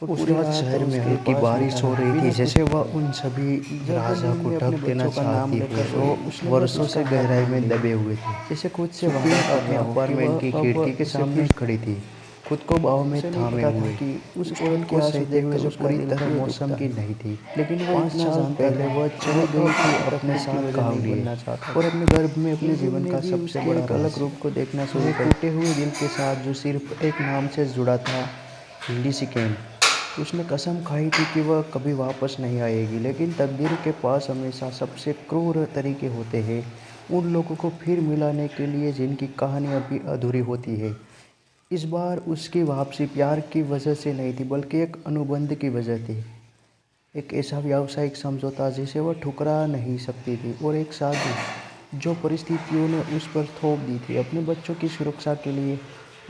उस रात शहर में हल्की बारिश हो रही थी, जैसे वह उन सभी राजा को ढक देना चाहती हो जो वर्षों से गहराई में दबे हुए थे। जैसे खुद से अपने अपार्टमेंट की खिड़की के सामने खड़ी थी, खुद को बाहों में थामे हुए, उस औरत को सहते हुए जो पूरी तरह मौसम की नहीं थी। लेकिन 5 साल पहले वह चली गई थी अपने साथ कहा हुए और अपने गर्भ में अपने जीवन का सबसे बड़ा अलग रूप को देखना शुरू कर। टूटे हुए दिल के साथ जो सिर्फ एक नाम से जुड़ा था, लिली केन। उसने कसम खाई थी कि वह कभी वापस नहीं आएगी, लेकिन तकदीर के पास हमेशा सबसे क्रूर तरीके होते हैं उन लोगों को फिर मिलाने के लिए जिनकी कहानी अभी अधूरी होती है। इस बार उसकी वापसी प्यार की वजह से नहीं थी, बल्कि एक अनुबंध की वजह थी। एक ऐसा व्यावसायिक समझौता जिसे वह ठुकरा नहीं सकती थी, और एक शादी जो परिस्थितियों ने उस पर थोप दी थी। अपने बच्चों की सुरक्षा के लिए,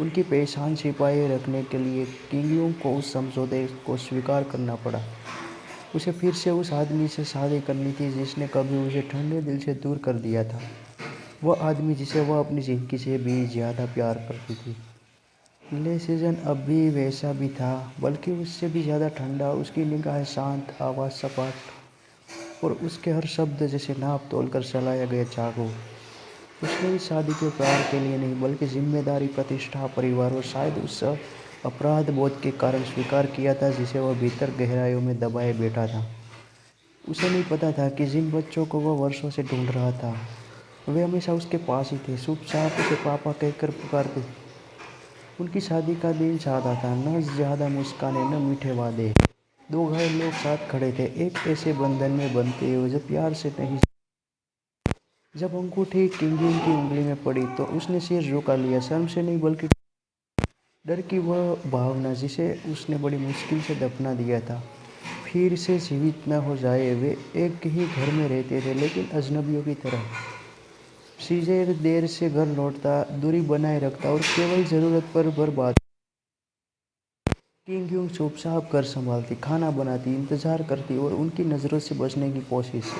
उनकी पहचान छिपाए रखने के लिए किंग यूंग को उस समझौते को स्वीकार करना पड़ा। उसे फिर से उस आदमी से शादी करनी थी जिसने कभी उसे ठंडे दिल से दूर कर दिया था। वह आदमी जिसे वह अपनी ज़िंदगी से भी ज़्यादा प्यार करती थी। ले सीजन अब भी वैसा भी था, बल्कि उससे भी ज़्यादा ठंडा। उसकी निगाहें शांत, आवाज़ सपाट, और उसके हर शब्द जैसे नाप तोल कर चलाया गया चाकू। उसने इस शादी के प्यार के लिए नहीं, बल्कि जिम्मेदारी, प्रतिष्ठा, परिवार और शायद उस अपराध बोध के कारण स्वीकार किया था जिसे वह भीतर गहराइयों में दबाए बैठा था। उसे नहीं पता था कि जिन बच्चों को वह वर्षों से ढूंढ रहा था, वे हमेशा उसके पास ही थे, चुपचाप उसे पापा कहकर पुकारते। उनकी शादी का दिन सादा था, न ज़्यादा मुस्कानें, न मीठे वादे। दो घायल लोग साथ खड़े थे, एक ऐसे बंधन में बंधते हुए जो प्यार से नहीं। जब अंगूठी किंग की उंगली में पड़ी तो उसने सिर झुका लिया, शर्म से नहीं बल्कि डर की। वह भावना जिसे उसने बड़ी मुश्किल से दफना दिया था, फिर से जीवित न हो जाए। वे एक ही घर में रहते थे, लेकिन अजनबियों की तरह। सीजर देर से घर लौटता, दूरी बनाए रखता और केवल ज़रूरत पर बात। किंग यूंग चुपचाप घर संभालती, खाना बनाती, इंतज़ार करती और उनकी नज़रों से बचने की कोशिश।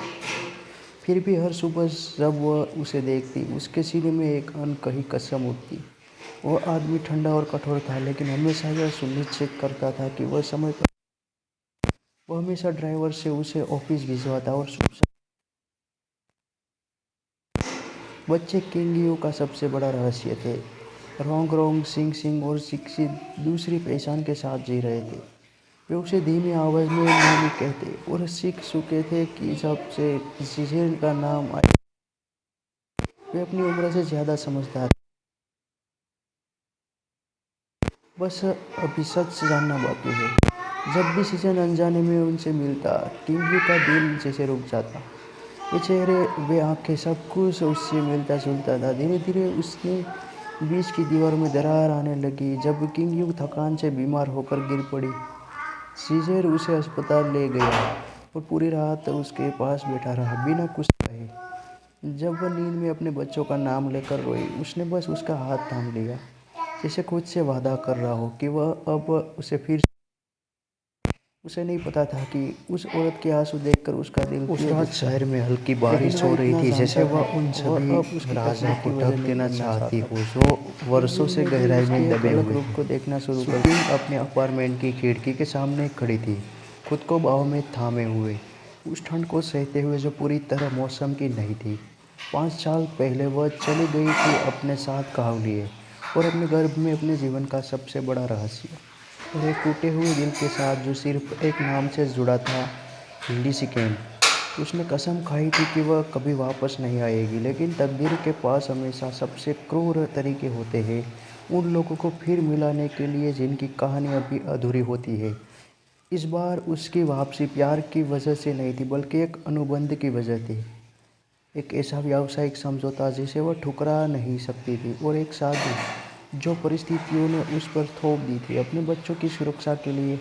फिर भी हर सुबह जब वह उसे देखती, उसके सीने में एक अनकही कसम उठती। वह आदमी ठंडा और कठोर था, लेकिन हमेशा यह सुनिश्चित करता था कि वह समय पर। वह हमेशा ड्राइवर से उसे ऑफिस भिजवाता और बच्चे किंग यू का सबसे बड़ा रहस्य थे। रोंग रोंग, सिंग सिंग और सिक्सी दूसरी पहचान के साथ जी रहे थे। वे उसे धीमी आवाज़ में नानी कहते और सीख चुके थे कि जब से जिजेल का नाम आया, वे अपनी उम्र से ज़्यादा समझदार। बस अभी सच जानना बाकी है। जब भी सीजन अनजाने में उनसे मिलता, किंग यू का दिल जैसे रुक जाता। वे चेहरे, वे आंखें, सब कुछ उससे मिलता जुलता था। धीरे धीरे उसने बीच की दीवार में दरार आने लगी जब किंग यू थकान से बीमार होकर गिर पड़ी। सीजर उसे अस्पताल ले गया और पूरी रात उसके पास बैठा रहा, बिना कुछ कहे। जब वह नींद में अपने बच्चों का नाम लेकर रोई, उसने बस उसका हाथ थाम लिया, जैसे खुद से वादा कर रहा हो कि वह अब उसे फिर। उसे नहीं पता था कि उस औरत के आंसू देखकर उसका दिल उस रात शहर में हल्की बारिश बारिश हो हो रही थी, जैसे वह वह उन सभी राजा को ढक देना चाहती हो जो वर्षों से उसके गहराई में एक दबे अलग हुए रूप थे। को देखना शुरू कर सुप्रीम अपने अपार्टमेंट की खिड़की के सामने खड़ी थी, खुद को बाहों में थामे हुए, उस ठंड को सहते हुए जो पूरी तरह मौसम की नहीं थी। 5 साल पहले वह चली गई थी, अपने साथ कहा लिए, और अपने गर्भ में अपने जीवन का सबसे बड़ा रहस्य, और एक टूटे हुए दिल के साथ जो सिर्फ एक नाम से जुड़ा था, लिली कैन। उसने कसम खाई थी कि वह कभी वापस नहीं आएगी, लेकिन तकदीर के पास हमेशा सबसे क्रूर तरीके होते हैं उन लोगों को फिर मिलाने के लिए जिनकी कहानी अभी अधूरी होती है। इस बार उसकी वापसी प्यार की वजह से नहीं थी, बल्कि एक अनुबंध की वजह थी। एक ऐसा व्यावसायिक समझौता जिसे वह ठुकरा नहीं सकती थी, और एक शादी जो परिस्थितियों ने उस पर थोप दी थी। अपने बच्चों की सुरक्षा के लिए,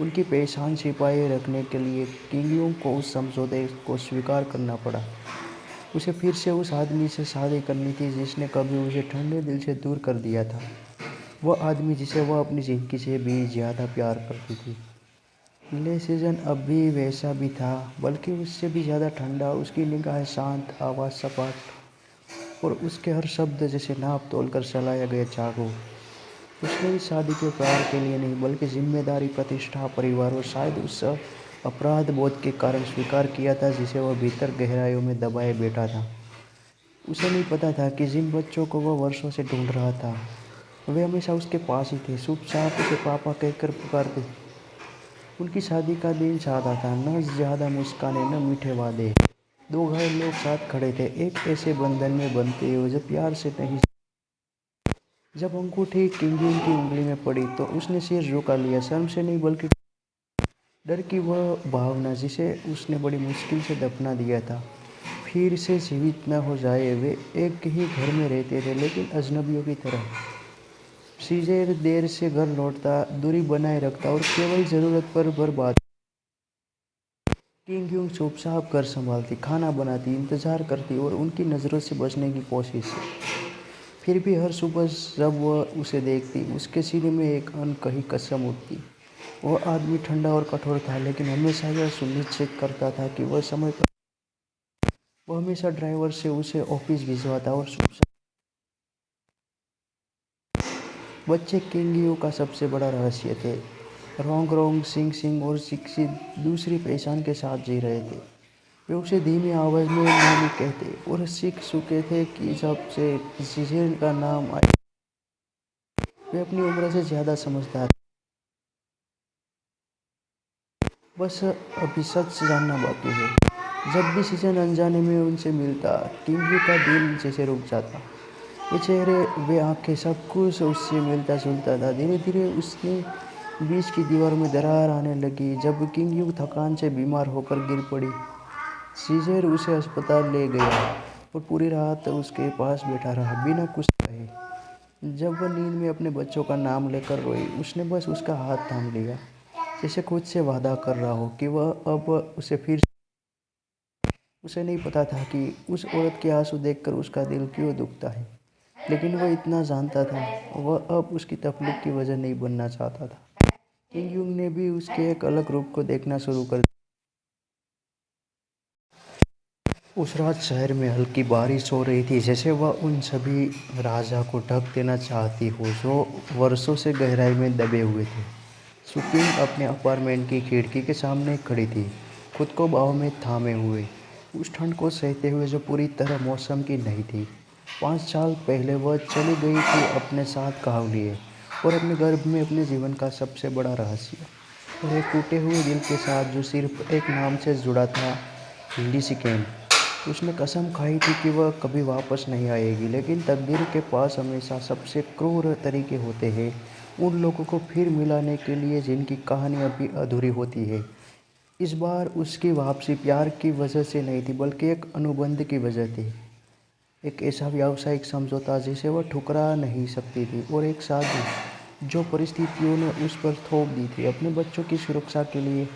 उनकी पहचान छिपाए रखने के लिए किंग यूंग को उस समझौते को स्वीकार करना पड़ा। उसे फिर से उस आदमी से शादी करनी थी जिसने कभी उसे ठंडे दिल से दूर कर दिया था। वह आदमी जिसे वह अपनी ज़िंदगी से भी ज़्यादा प्यार करती थी। ले सीजन अब भी वैसा भी था, बल्कि उससे भी ज़्यादा ठंडा। उसकी निगाहें शांत, आवाज़ सपाट, और उसके हर शब्द जैसे नाप तोल कर चलाया गया चाकू। उसने इस शादी के प्यार के लिए नहीं, बल्कि जिम्मेदारी, प्रतिष्ठा, परिवार और शायद उस अपराध बोध के कारण स्वीकार किया था जिसे वह भीतर गहराइयों में दबाए बैठा था। उसे नहीं पता था कि जिन बच्चों को वह वर्षों से ढूंढ रहा था, वे हमेशा उसके पास ही थे, चुपचाप उसे पापा कहकर पुकारते। उनकी शादी का दिन सादा था, न ज़्यादा मुस्कानें, न मीठे वादे। दो घायल लोग साथ खड़े थे, एक ऐसे बंधन में बंधते हुए जो प्यार से नहीं। जब अंगूठी किंग की उंगली में पड़ी तो उसने सिर झुका लिया, शर्म से नहीं बल्कि डर की। वह भावना जिसे उसने बड़ी मुश्किल से दफना दिया था, फिर से जीवित न हो जाए। वे एक ही घर में रहते थे लेकिन अजनबियों की तरह। सीजर देर से घर लौटता, दूरी बनाए रखता और केवल ज़रूरत पर बात। किंग यूंग चुपचाप घर संभालती, खाना बनाती, इंतज़ार करती और उनकी नज़रों से बचने की कोशिश। फिर भी हर सुबह जब वह उसे देखती, उसके सीने में एक अनकही कसम उठती। वह आदमी ठंडा और कठोर था, लेकिन हमेशा यह सुनिश्चित करता था कि वह समय पर। वह हमेशा ड्राइवर से उसे ऑफिस भिजवाता और बच्चे किंग यू का सबसे बड़ा रहस्य थे। रोंग रोंग, सिंग सिंग और सिक्सी दूसरी पहचान के साथ जी रहे थे। वे उसे धीमी आवाज़ में नानी कहते और सीख चुके थे कि जब से जीजेल का नाम आया, वे अपनी उम्र से ज़्यादा समझदार। बस अभी सच जानना बाकी है। जब भी सीजन अनजाने में उनसे मिलता, किंग यू का दिल जैसे रुक जाता। वे चेहरे, वे आंखें, सब कुछ उससे मिलता जुलता था। धीरे धीरे उसने बीच की दीवार में दरार आने लगी जब किंग यू थकान से बीमार होकर गिर पड़ी। सीजर उसे अस्पताल ले गया और पूरी रात उसके पास बैठा रहा, बिना कुछ कहे। जब वह नींद में अपने बच्चों का नाम लेकर रोई, उसने बस उसका हाथ थाम लिया, जैसे खुद से वादा कर रहा हो कि वह अब उसे फिर। उसे नहीं पता था कि उस औरत के आंसू देखकर उसका दिल क्यों दुखता है, लेकिन वह इतना जानता था, वह अब उसकी तकलीफ की वजह नहीं बनना चाहता था। किंग यूंग ने भी उसके एक अलग रूप को देखना शुरू कर दिया। उस रात शहर में हल्की बारिश हो रही थी, जैसे वह उन सभी राजा को ढक देना चाहती हो जो वर्षों से गहराई में दबे हुए थे। सुपिंग अपने अपार्टमेंट की खिड़की के सामने खड़ी थी, खुद को बाहों में थामे हुए, उस ठंड को सहते हुए जो पूरी तरह मौसम की नहीं थी। 5 साल पहले वह चली गई थी अपने साथ कहा लिए और अपने गर्भ में अपने जीवन का सबसे बड़ा रहस्य, और एक टूटे हुए दिल के साथ जो सिर्फ एक नाम से जुड़ा था, लिली केन। उसने कसम खाई थी कि वह कभी वापस नहीं आएगी, लेकिन तकदीर के पास हमेशा सबसे क्रूर तरीके होते हैं उन लोगों को फिर मिलाने के लिए जिनकी कहानी अभी अधूरी होती है। इस बार उसकी वापसी प्यार की वजह से नहीं थी, बल्कि एक अनुबंध की वजह थी। एक ऐसा व्यावसायिक समझौता जिसे वह ठुकरा नहीं सकती थी, और एक शादी जो परिस्थितियों ने उस पर थोप दी थी। अपने बच्चों की सुरक्षा के लिए,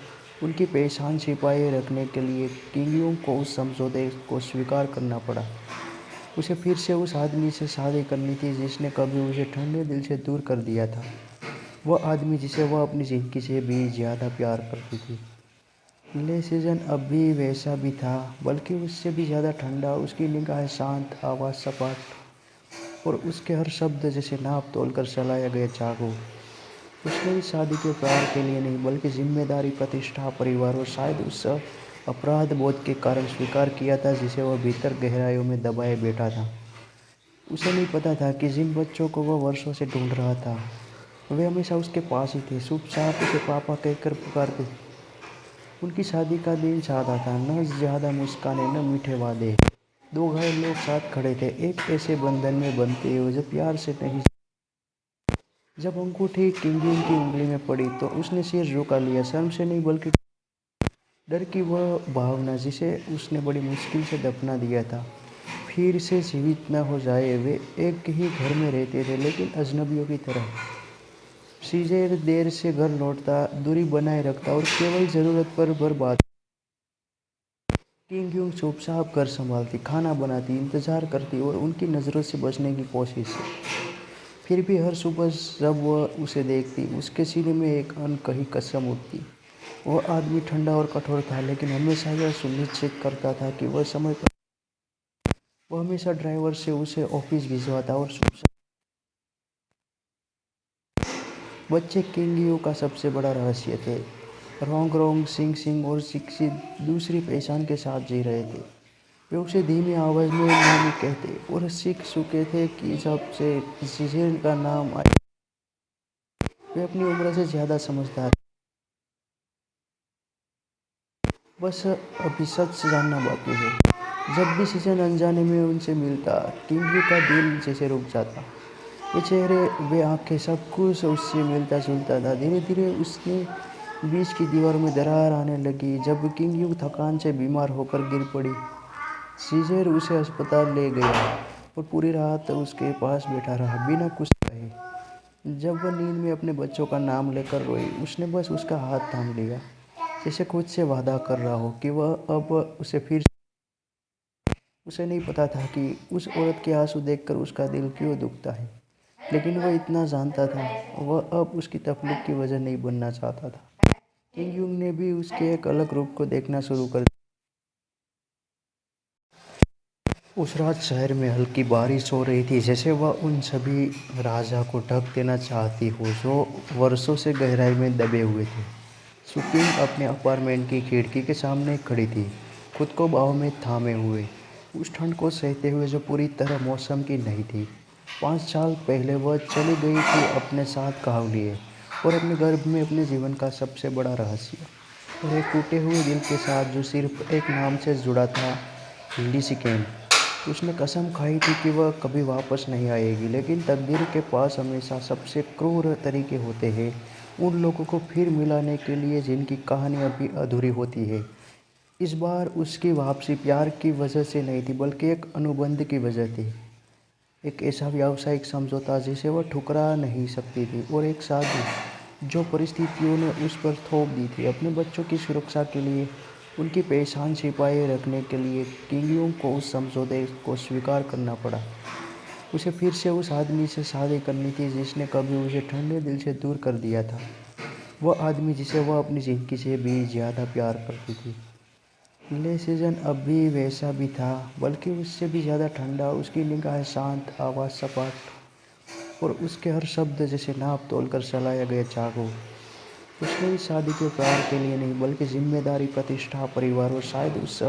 उनकी पहचान छिपाए रखने के लिए किंग यूंग को उस समझौते को स्वीकार करना पड़ा। उसे फिर से उस आदमी से शादी करनी थी जिसने कभी उसे ठंडे दिल से दूर कर दिया था। वह आदमी जिसे वह अपनी ज़िंदगी से भी ज़्यादा प्यार करती थी। ले सीजन अब भी वैसा भी था, बल्कि उससे भी ज़्यादा ठंडा। उसकी निगाहें शांत, आवाज़ सपाट और उसके हर शब्द जैसे नाप तोल कर चलाया गया चाकू। उसने इस शादी के प्यार के लिए नहीं, बल्कि जिम्मेदारी, प्रतिष्ठा, परिवार और शायद उस अपराध बोध के कारण स्वीकार किया था जिसे वह भीतर गहराइयों में दबाए बैठा था। उसे नहीं पता था कि जिन बच्चों को वह वर्षों से ढूंढ रहा था, वे हमेशा उसके पास ही थे, चुपचाप उसे पापा कहकर पुकारते। उनकी शादी का दिन सादा था, न ज़्यादा मुस्कानें, न मीठे वादे। दो घायल लोग साथ खड़े थे, एक ऐसे बंधन में बंधते हुए जो प्यार से नहीं। जब अंगूठी किंग यूंग की उंगली में पड़ी तो उसने सिर झुका लिया, शर्म से नहीं बल्कि डर की, वह भावना जिसे उसने बड़ी मुश्किल से दफना दिया था, फिर से जीवित न हो जाए। वे एक ही घर में रहते थे लेकिन अजनबियों की तरह। सीजर देर से घर लौटता, दूरी बनाए रखता और केवल ज़रूरत पर बात। किंग यूंग चुपचाप घर संभालती, खाना बनाती, इंतज़ार करती और उनकी नज़रों से बचने की कोशिश। फिर भी हर सुबह जब वह उसे देखती, उसके सीने में एक अनकही कसम उठती। वह आदमी ठंडा और कठोर था, लेकिन हमेशा यह सुनिश्चित करता था कि वह समय पर। वह हमेशा ड्राइवर से उसे ऑफिस भिजवाता और बच्चे किंग यू का सबसे बड़ा रहस्य थे। रोंग रोंग, सिंग सिंग और सिक्सी दूसरी पहचान के साथ जी रहे थे। वे उसे धीमी आवाज़ में नानी कहते और सीख चुके थे कि जब से जीजेल का नाम आया, वे अपनी उम्र से ज़्यादा समझदार। बस अभी सच जानना बाकी है। जब भी सीजन अनजाने में उनसे मिलता, किंग यू का दिल जैसे रुक जाता। वे चेहरे, वे आंखें, सब कुछ उससे मिलता जुलता था। धीरे धीरे उसने बीच की दीवार में दरार आने लगी जब किंग यू थकान से बीमार होकर गिर पड़ी। सीजर उसे अस्पताल ले गया और पूरी रात उसके पास बैठा रहा बिना कुछ कहे। जब वह नींद में अपने बच्चों का नाम लेकर रोई, उसने बस उसका हाथ थाम लिया, जैसे खुद से वादा कर रहा हो कि वह अब उसे फिर। उसे नहीं पता था कि उस औरत के आंसू देखकर उसका दिल क्यों दुखता है, लेकिन वह इतना जानता था, वह अब उसकी तकलीफ की वजह नहीं बनना चाहता था। किंग यूंग ने भी उसके एक अलग रूप को देखना शुरू कर दिया। उस रात शहर में हल्की बारिश हो रही थी, जैसे वह उन सभी राजा को ढक देना चाहती हो जो वर्षों से गहराई में दबे हुए थे। सुपिंग अपने अपार्टमेंट की खिड़की के सामने खड़ी थी, खुद को बाहों में थामे हुए, उस ठंड को सहते हुए जो पूरी तरह मौसम की नहीं थी। 5 साल पहले वह चली गई थी अपने साथ कहाव लिए और अपने गर्भ में अपने जीवन का सबसे बड़ा रहस्य, और एक टूटे हुए दिल के साथ जो सिर्फ एक नाम से जुड़ा था, लिली केन। उसने कसम खाई थी कि वह कभी वापस नहीं आएगी, लेकिन तकदीर के पास हमेशा सबसे क्रूर तरीके होते हैं उन लोगों को फिर मिलाने के लिए जिनकी कहानी अभी अधूरी होती है। इस बार उसकी वापसी प्यार की वजह से नहीं थी, बल्कि एक अनुबंध की वजह थी। एक ऐसा व्यावसायिक समझौता जिसे वह ठुकरा नहीं सकती थी, और एक शादी जो परिस्थितियों ने उस पर थोप दी थी अपने बच्चों की सुरक्षा के लिए, उनकी पहचान छिपाए रखने के लिए। किंग यूंग को उस समझौते को स्वीकार करना पड़ा। उसे फिर से उस आदमी से शादी करनी थी जिसने कभी उसे ठंडे दिल से दूर कर दिया था, वह आदमी जिसे वह अपनी जिंदगी से भी ज़्यादा प्यार करती थी। ले सीजन अब भी वैसा भी था, बल्कि उससे भी ज़्यादा ठंडा। उसकी निगाहें शांत, आवाज़ सपाट, और उसके हर शब्द जैसे नाप तोल कर चलाया गया चाकू। उसने इस शादी के प्यार के लिए नहीं, बल्कि जिम्मेदारी, प्रतिष्ठा, परिवार और शायद उस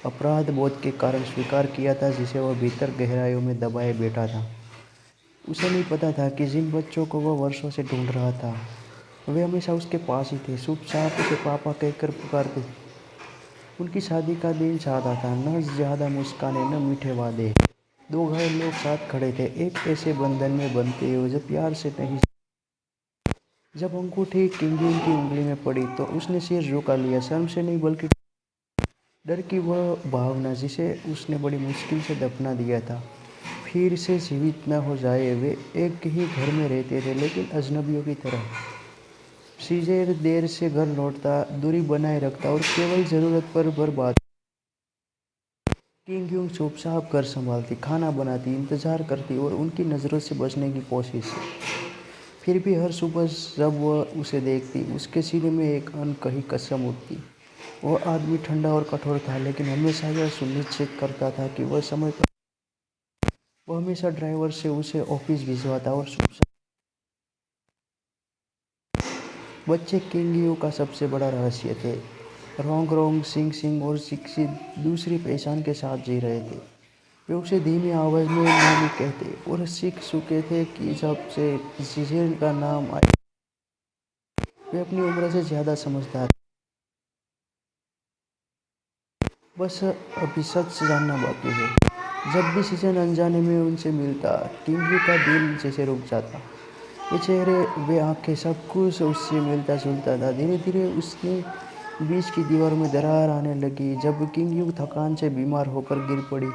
अपराध बोध के कारण स्वीकार किया था जिसे वह भीतर गहराइयों में दबाए बैठा था। उसे नहीं पता था कि जिन बच्चों को वह वर्षों से ढूंढ रहा था, वे हमेशा उसके पास ही थे, चुपचाप उसे पापा कहकर पुकारते। उनकी शादी का दिन चाहता था, न ज़्यादा मुस्काने, न मीठे वादे। 2 घायल लोग साथ खड़े थे, एक ऐसे बंधन में बंधते हुए जो प्यार से नहीं। जब अंगूठी किंग यूंग की उंगली में पड़ी तो उसने सिर झुका लिया, शर्म से नहीं बल्कि डर की। वह भावना जिसे उसने बड़ी मुश्किल से दफना दिया था फिर से जीवित न हो जाए। वे एक ही घर में रहते थे, लेकिन अजनबियों की तरह। सीजर देर से घर लौटता, दूरी बनाए रखता और केवल ज़रूरत पर बात। किंग यूंग चुपचाप घर संभालती, खाना बनाती, इंतज़ार करती और उनकी नज़रों से बचने की कोशिश। फिर भी हर सुबह जब वह उसे देखती, उसके सीने में एक अनकही कसम उठती। वह आदमी ठंडा और कठोर था, लेकिन हमेशा यह सुनिश्चित करता था कि वह समय पर। वह हमेशा ड्राइवर से उसे ऑफिस भिजवाता और बच्चे किंग यू का सबसे बड़ा रहस्य थे। रोंग रोंग, सिंग सिंग और शिक्षित दूसरी पहचान के साथ जी रहे थे। वे उसे धीमी आवाज़ में नानी कहते और सीख चुके थे कि जब से जिजेल का नाम आया, वे अपनी उम्र से ज़्यादा समझदार। बस अभी सच जानना बाकी है। जब भी सीजन अनजाने में उनसे मिलता, किंग यू का दिल जैसे रुक जाता। वे चेहरे, वे आंखें, सब कुछ उससे मिलता जुलता था। धीरे धीरे उसने बीच की दीवार में दरार आने लगी जब किंग यू थकान से बीमार होकर गिर पड़ी।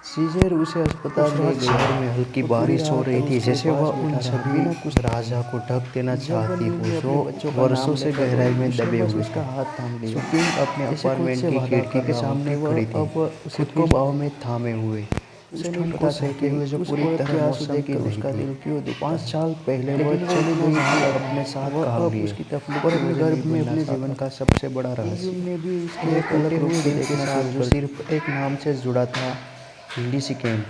सीजर उसे अस्पताल ले गया। शहर में हल्की बारिश हो रही थी, जैसे वह उन सभी राजा को ढक देना चाहती हो जो वर्षों से गहराई में दबे हुए थे। सुपिंग अपने अपार्टमेंट की खिड़की के सामने खड़ी थी, खुद को बाहों में थामे हुए, उस ठंड को सहते हुए जो पूरी तरह मौसम की नहीं थी। 5 साल पहले वह चली गई थी अपने साथ कहाव लिए और अपने गर्भ में अपने जीवन का सबसे बड़ा रहस्य ने भी उसके एक अलग रूप दिल के साथ जो सिर्फ एक नाम से जुड़ा था, लिली केन।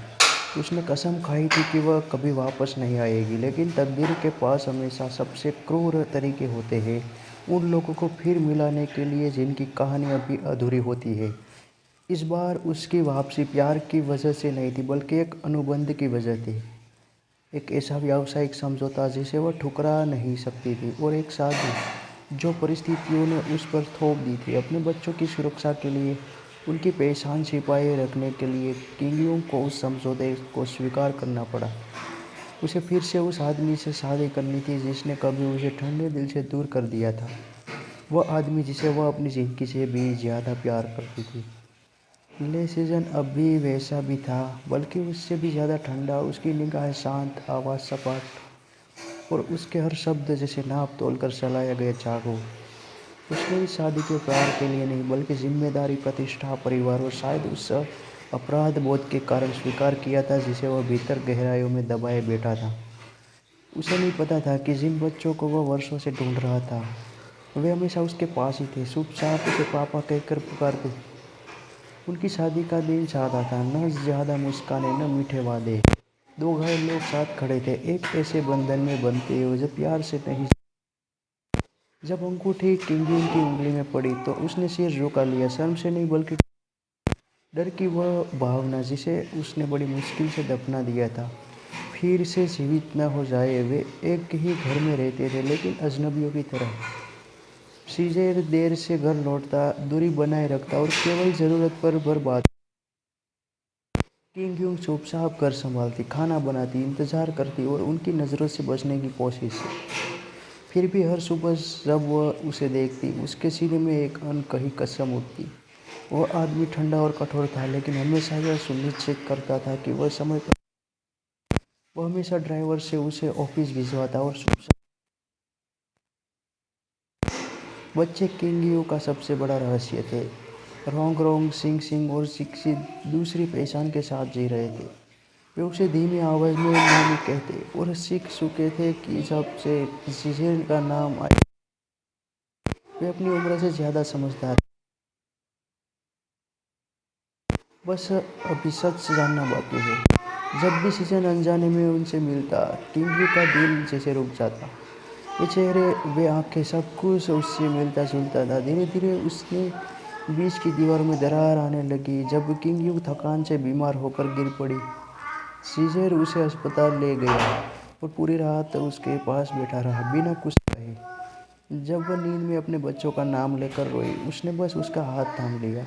उसने कसम खाई थी कि वह कभी वापस नहीं आएगी, लेकिन तकदीर के पास हमेशा सबसे क्रूर तरीके होते हैं उन लोगों को फिर मिलाने के लिए जिनकी कहानी अभी अधूरी होती है। इस बार उसकी वापसी प्यार की वजह से नहीं थी, बल्कि एक अनुबंध की वजह थी। एक ऐसा व्यावसायिक समझौता जिसे वह ठुकरा नहीं सकती थी, और एक शादी जो परिस्थितियों ने उस पर थोप दी थी अपने बच्चों की सुरक्षा के लिए, उनकी पहचान छिपाए रखने के लिए। किंग यूंग को उस समझौते को स्वीकार करना पड़ा। उसे फिर से उस आदमी से शादी करनी थी जिसने कभी उसे ठंडे दिल से दूर कर दिया था, वह आदमी जिसे वह अपनी जिंदगी से भी ज़्यादा प्यार करती थी। ले सीजन अब भी वैसा भी था, बल्कि उससे भी ज़्यादा ठंडा। उसकी निगाहें शांत, आवाज़ सपाट और उसके हर शब्द जैसे नाप तोल कर चलाया गया चाकू। उसने इस शादी के प्यार के लिए नहीं, बल्कि जिम्मेदारी, प्रतिष्ठा, परिवार और शायद उस अपराध बोध के कारण स्वीकार किया था जिसे वह भीतर गहराइयों में दबाए बैठा था। उसे नहीं पता था कि जिन बच्चों को वह वर्षों से ढूंढ रहा था, वे हमेशा उसके पास ही थे, चुपचाप उसे पापा कहकर पुकारते। उनकी शादी का दिन सादा था, न ज़्यादा मुस्कानें, न मीठे वादे। दो घायल लोग साथ खड़े थे, एक ऐसे बंधन में बंधते हुए जो प्यार से नहीं। जब अंगूठी किंगयून की उंगली में पड़ी तो उसने सिर झुका लिया, शर्म से नहीं बल्कि डर की वह भावना जिसे उसने बड़ी मुश्किल से दफना दिया था फिर से जीवित न हो जाए। वे एक ही घर में रहते थे, लेकिन अजनबियों की तरह। सीजर देर से घर लौटता, दूरी बनाए रखता और केवल ज़रूरत पर भर बात। किंग यूंग चुपचाप घर संभालती, खाना बनाती, इंतजार करती और उनकी नज़रों से बचने की कोशिश। फिर भी हर सुबह जब वह उसे देखती, उसके सीने में एक अनकही कसम उठती। वह आदमी ठंडा और कठोर था, लेकिन हमेशा यह सुनिश्चित करता था कि वह समय पर। वह हमेशा ड्राइवर से उसे ऑफिस भिजवाता और बच्चे किंग यू का सबसे बड़ा रहस्य थे। रोंग रोंग, सिंग सिंग और शिक्षित दूसरी पहचान के साथ जी रहे थे। वे उसे धीमी आवाज़ में नानी कहते और सीख चुके थे कि जब से जिजेल का नाम आया, वे अपनी उम्र से ज़्यादा समझदार। बस अभी सच जानना बाकी है। जब भी सीजन अनजाने में उनसे मिलता, किंग का दिल जैसे रुक जाता। वे चेहरे, वे आंखें, सब कुछ उससे मिलता जुलता था। धीरे धीरे उसने बीच की दीवार में दरार आने लगी जब किंग यू थकान से बीमार होकर गिर पड़ी। सीजर उसे अस्पताल ले गया और पूरी रात उसके पास बैठा रहा, बिना कुछ कहे। जब वह नींद में अपने बच्चों का नाम लेकर रोई, उसने बस उसका हाथ थाम लिया,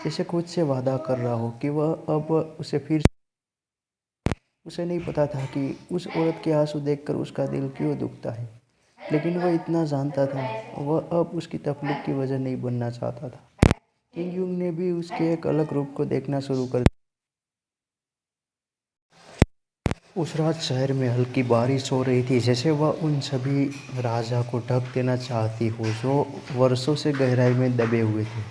जैसे खुद से वादा कर रहा हो कि वह अब उसे फिर। उसे नहीं पता था कि उस औरत के आंसू देखकर उसका दिल क्यों दुखता है, लेकिन वह इतना जानता था, वह अब उसकी तकलीफ की वजह नहीं बनना चाहता था। किंग यूंग ने भी उसके एक अलग रूप को देखना शुरू कर दिया। उस रात शहर में हल्की बारिश हो रही थी, जैसे वह उन सभी राजा को ढक देना चाहती हो जो वर्षों से गहराई में दबे हुए थे।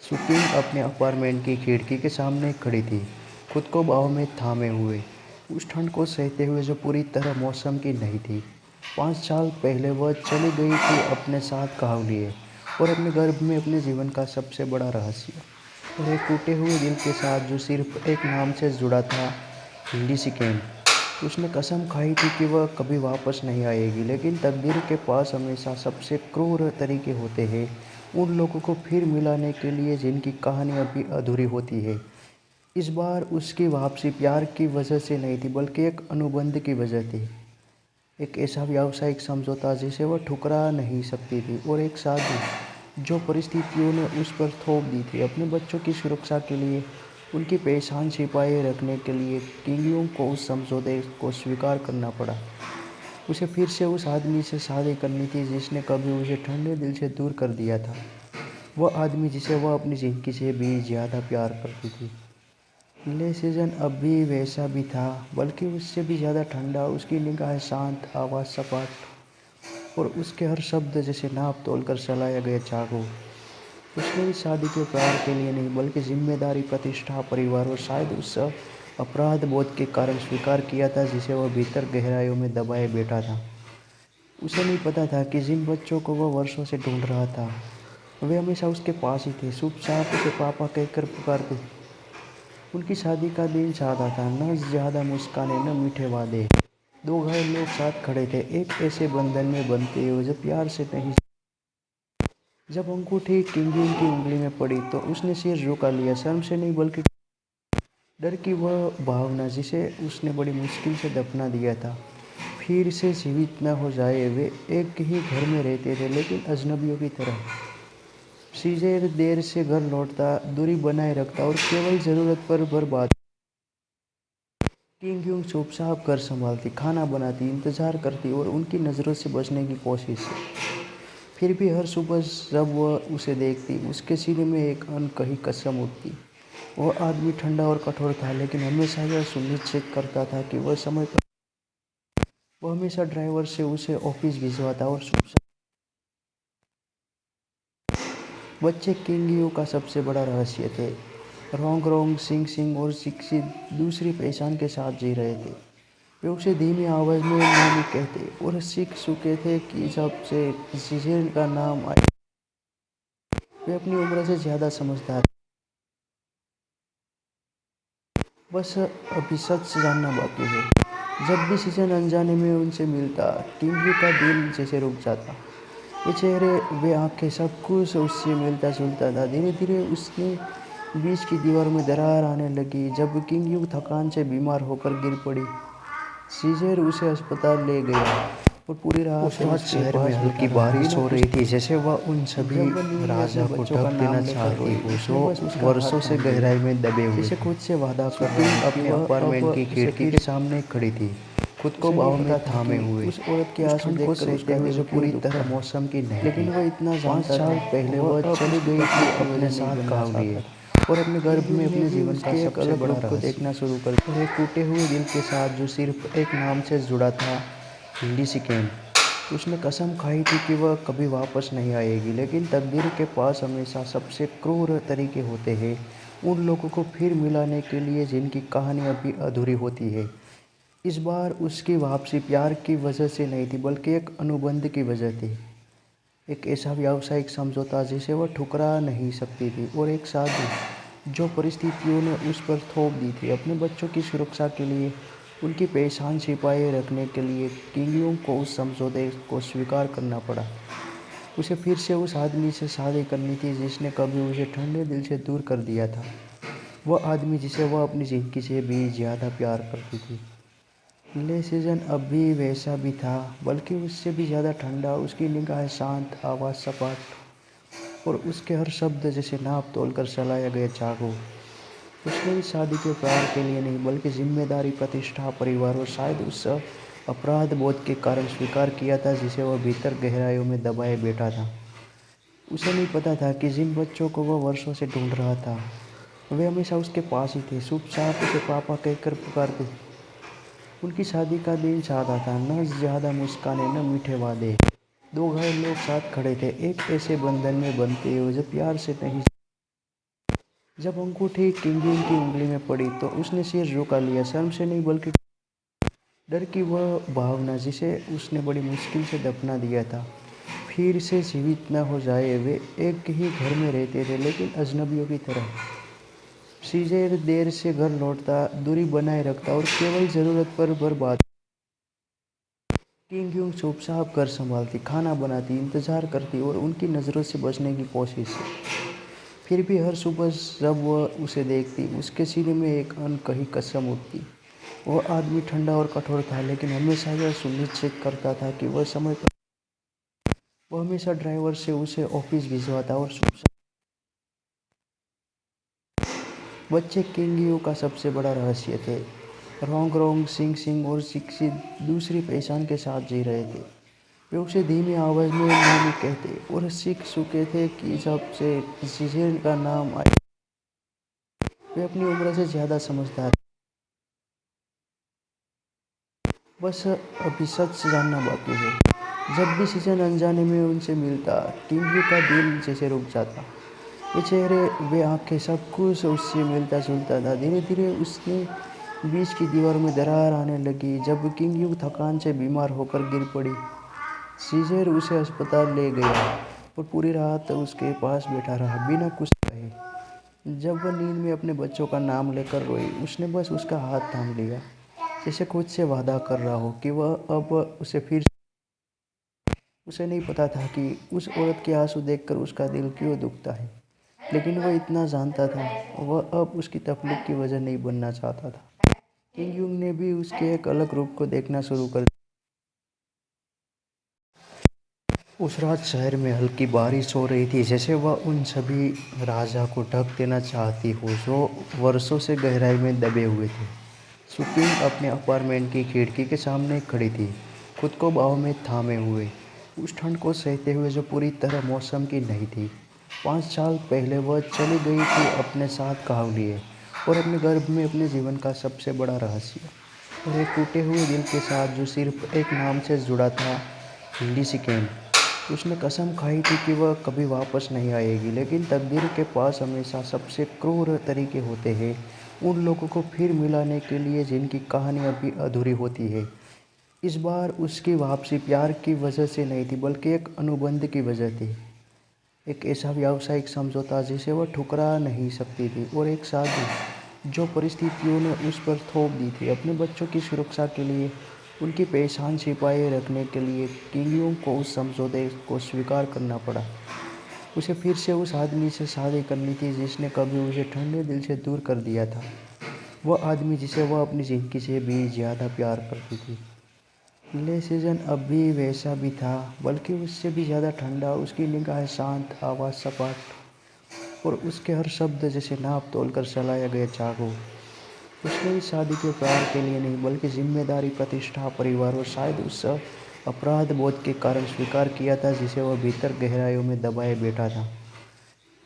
सुपिंग अपने अपार्टमेंट की खिड़की के सामने खड़ी थी, खुद को बाहों में थामे हुए, उस ठंड को सहते हुए जो पूरी तरह मौसम की नहीं थी। 5 साल पहले वह चली गई थी अपने साथ कहा लिए और अपने गर्भ में अपने जीवन का सबसे बड़ा रहस्य, और एक टूटे हुए दिल के साथ जो सिर्फ एक नाम से जुड़ा था, लिली कैंप। उसने कसम खाई थी कि वह कभी वापस नहीं आएगी, लेकिन तकदीर के पास हमेशा सबसे क्रूर तरीके होते हैं उन लोगों को फिर मिलाने के लिए जिनकी कहानी अभी अधूरी होती है। इस बार उसकी वापसी प्यार की वजह से नहीं थी, बल्कि एक अनुबंध की वजह थी। एक ऐसा व्यावसायिक समझौता जिसे वह ठुकरा नहीं सकती थी, और एक शादी जो परिस्थितियों ने उस पर थोप दी थी। अपने बच्चों की सुरक्षा के लिए, उनकी पहचान छिपाए रखने के लिए किंग को उस समझौते को स्वीकार करना पड़ा। उसे फिर से उस आदमी से शादी करनी थी जिसने कभी उसे ठंडे दिल से दूर कर दिया था, वह आदमी जिसे वह अपनी ज़िंदगी से भी ज़्यादा प्यार करती थी। ले सीजन अब भी वैसा भी था, बल्कि उससे भी ज़्यादा ठंडा। उसकी निगाहें शांत, आवाज़ सपाट और उसके हर शब्द जैसे नाप तोल कर चलाया गया चाकू। उसने इस शादी के प्यार के लिए नहीं, बल्कि जिम्मेदारी, प्रतिष्ठा, परिवार और शायद उस अपराध बोध के कारण स्वीकार किया था जिसे वह भीतर गहराइयों में दबाए बैठा था। उसे नहीं पता था कि जिन बच्चों को वह वर्षों से ढूंढ रहा था, वे हमेशा उसके पास ही थे, चुपचाप उसे पापा कहकर पुकारते। उनकी शादी का दिन सादा था, न ज़्यादा मुस्कानें, न मीठे वादे। दो घायल लोग साथ खड़े थे, एक ऐसे बंधन में बंधते हुए जो प्यार से नहीं। जब अंगूठी किंगयून की उंगली में पड़ी तो उसने सिर झुका लिया, शर्म से नहीं बल्कि डर की वह भावना जिसे उसने बड़ी मुश्किल से दफना दिया था फिर से जीवित न हो जाए। वे एक ही घर में रहते थे, लेकिन अजनबियों की तरह। सीजर देर से घर लौटता, दूरी बनाए रखता और केवल ज़रूरत पर भर बात। किंग यूंग चुपचाप घर संभालती, खाना बनाती, इंतजार करती और उनकी नज़रों से बचने की कोशिश। फिर भी हर सुबह जब वह उसे देखती, उसके सीने में एक अनकही कसम उठती। वह आदमी ठंडा और कठोर था, लेकिन हमेशा यह सुनिश्चित करता था कि वह समय पर। वह हमेशा ड्राइवर से उसे ऑफिस भिजवाता और बच्चे किंग यू का सबसे बड़ा रहस्य थे। रोंग रोंग, सिंग सिंग और सिक्सी दूसरी पहचान के साथ जी रहे थे। वे उसे धीमी आवाज में नानी कहते और सीख चुके थे कि जब से जीजेल का नाम आया, वे अपनी उम्र से ज्यादा समझदार। बस अभी सच जानना बाकी है। जब भी सीजन अनजाने में उनसे मिलता, किंग यू का दिल जैसे रुक जाता। वे चेहरे, वे आंखें, सब कुछ उससे मिलता जुलता था। धीरे धीरे उसने बीच की दीवार में दरार आने लगी जब किंग यू थकान से बीमार होकर गिर पड़ी। सीजर उसे अस्पताल ले गया और पूरी रात उस रात उसके शहर पास में हल्की बैठा रहा, बारिश बिना हो कुछ। रही थी, जैसे वह उन सभी जब वह नींद में राजा अपने को बच्चों का ढक नाम देना लेकर चाहती रोई, हो उसने बस जो उसका वर्षों हाथ से थाम लिया, गहराई में दबे हुए जैसे थे। खुद से वादा कर सुप्रीम रहा हो कि अपने वह अपार्टमेंट अब की उसे खिड़की के फिर। सामने खड़ी थी, खुद को उसे बाहों नहीं में पता था थामे कि हुए, उस औरत के उस आंसू ठंड को देखकर सहते उसका हुए दिल जो क्यों पूरी दुखता तरह है। मौसम की नहीं लेकिन थी। वह इतना 5 जानता साल था, पहले वह वह अब चली उसकी गई थी तकलीफ की अपने वजह नहीं साथ बनना गाँव लिए चाहता था और अपने गर्भ में किंग अपने ने भी जीवन का उसके एक सबसे अलग बड़ा रूप को रहस्य देखना शुरू कर दिया, और एक टूटे हुए दिल के साथ जो सिर्फ एक नाम से जुड़ा था, लिली कैन। उसने कसम खाई थी कि वह कभी वापस नहीं आएगी, लेकिन तकदीर के पास हमेशा सबसे क्रूर तरीके होते हैं उन लोगों को फिर मिलाने के लिए जिनकी कहानी अभी अधूरी होती है। इस बार उसकी वापसी प्यार की वजह से नहीं थी, बल्कि एक अनुबंध की वजह थी। एक ऐसा व्यावसायिक समझौता जिसे वह ठुकरा नहीं सकती थी, और एक शादी जो परिस्थितियों ने उस पर थोप दी थी। अपने बच्चों की सुरक्षा के लिए, उनकी पहचान छिपाए रखने के लिए किंग को उस समझौते को स्वीकार करना पड़ा। उसे फिर से उस आदमी से शादी करनी थी जिसने कभी उसे ठंडे दिल से दूर कर दिया था। वह आदमी जिसे वह अपनी जिंदगी से भी ज़्यादा प्यार करती थी। ले सीजन अब भी वैसा भी था, बल्कि उससे भी ज़्यादा ठंडा। उसकी निगाहें शांत, आवाज़ सपाट, और उसके हर शब्द जैसे नाप तोल कर चलाया गया चाकू। उसने इस शादी के प्यार के लिए नहीं, बल्कि जिम्मेदारी, प्रतिष्ठा, परिवार और शायद उस अपराध बोध के कारण स्वीकार किया था जिसे वह भीतर गहराइयों में दबाए बैठा था। उसे नहीं पता था कि जिन बच्चों को वह वर्षों से ढूंढ रहा था, वे हमेशा उसके पास ही थे, चुपचाप उसे पापा कहकर पुकारते। उनकी शादी का दिन सादा था, न ज़्यादा मुस्कानें, न मीठे वादे। दो घायल लोग साथ खड़े थे, एक ऐसे बंधन में बंधते हुए जो प्यार से नहीं। जब अंगूठी किंग की उंगली में पड़ी तो उसने सिर झुका लिया, शर्म से नहीं बल्कि डर की। वह भावना जिसे उसने बड़ी मुश्किल से दफना दिया था, फिर से जीवित न हो जाए। वे एक ही घर में रहते थे, लेकिन अजनबियों की तरह। सीजर देर से घर लौटता, दूरी बनाए रखता और केवल ज़रूरत पर बर्बाद। किंग यूंग चुपचाप घर संभालती, खाना बनाती, इंतजार करती और उनकी नज़रों से बचने की कोशिश। फिर भी हर सुबह जब वह उसे देखती, उसके सीने में एक अनकही कसम उठती। वह आदमी ठंडा और कठोर था, लेकिन हमेशा यह सुनिश्चित करता था कि वह समय पर। वह हमेशा ड्राइवर से उसे ऑफिस भिजवाता और बच्चे किंग यू का सबसे बड़ा रहस्य थे। रोंग रोंग, सिंग सिंग और सिक्सी दूसरी पहचान के साथ जी रहे थे। वे उसे धीमी आवाज में नानी कहते और सीख चुके थे कि जब से जीजेल का नाम आया, वे अपनी उम्र से ज्यादा समझदार। बस अभी सच जानना बाकी है। जब भी सीजन अनजाने में उनसे मिलता, किंग का दिल जैसे रुक जाता। वे चेहरे, वे आंखें, सब कुछ उससे मिलता जुलता था। धीरे धीरे उसने बीच की दीवार में दरार आने लगी जब किंग थकान से बीमार होकर गिर पड़ी। सीजर उसे अस्पताल ले गया और पूरी रात उसके पास बैठा रहा, बिना कुछ कहे। जब वह नींद में अपने बच्चों का नाम लेकर रोई, उसने बस उसका हाथ थाम लिया, जैसे खुद से वादा कर रहा हो कि वह अब उसे फिर। उसे नहीं पता था कि उस औरत के आंसू देखकर उसका दिल क्यों दुखता है, लेकिन वह इतना जानता था, वह अब उसकी तकलीफ की वजह नहीं बनना चाहता था। किंग यूंग ने भी उसके एक अलग रूप को देखना शुरू कर दिया। उस रात शहर में हल्की बारिश हो रही थी, जैसे वह उन सभी राजा को ढक देना चाहती हो जो वर्षों से गहराई में दबे हुए थे। सुप्रीम अपने अपार्टमेंट की खिड़की के सामने खड़ी थी, खुद को बाहों में थामे हुए, उस ठंड को सहते हुए जो पूरी तरह मौसम की नहीं थी। 5 साल पहले वह चली गई थी अपने साथ कहा लिए और अपने गर्भ में अपने जीवन का सबसे बड़ा रहस्य और एक टूटे हुए दिल के साथ जो सिर्फ एक नाम से जुड़ा था, हिंदी सिकेन। उसने कसम खाई थी कि वह कभी वापस नहीं आएगी, लेकिन तकदीर के पास हमेशा सबसे क्रूर तरीके होते हैं उन लोगों को फिर मिलाने के लिए जिनकी कहानी अभी अधूरी होती है। इस बार उसकी वापसी प्यार की वजह से नहीं थी, बल्कि एक अनुबंध की वजह थी। एक ऐसा व्यावसायिक समझौता जिसे वह ठुकरा नहीं सकती थी और एक शादी जो परिस्थितियों ने उस पर थोप दी थी। अपने बच्चों की सुरक्षा के लिए, उनकी पहचान छिपाए रखने के लिए किंगियों को उस समझौते को स्वीकार करना पड़ा। उसे फिर से उस आदमी से शादी करनी थी जिसने कभी उसे ठंडे दिल से दूर कर दिया था। वह आदमी जिसे वह अपनी ज़िंदगी से भी ज़्यादा प्यार करती थी। ले सीजन अब भी वैसा भी था, बल्कि उससे भी ज़्यादा ठंडा। उसकी निगाहें शांत, आवाज़ सपाट और उसके हर शब्द जैसे नाप तोल कर चलाया गया चाकू। उसने इस शादी के प्यार के लिए नहीं, बल्कि जिम्मेदारी, प्रतिष्ठा, परिवार और शायद उस अपराध बोध के कारण स्वीकार किया था जिसे वह भीतर गहराइयों में दबाए बैठा था।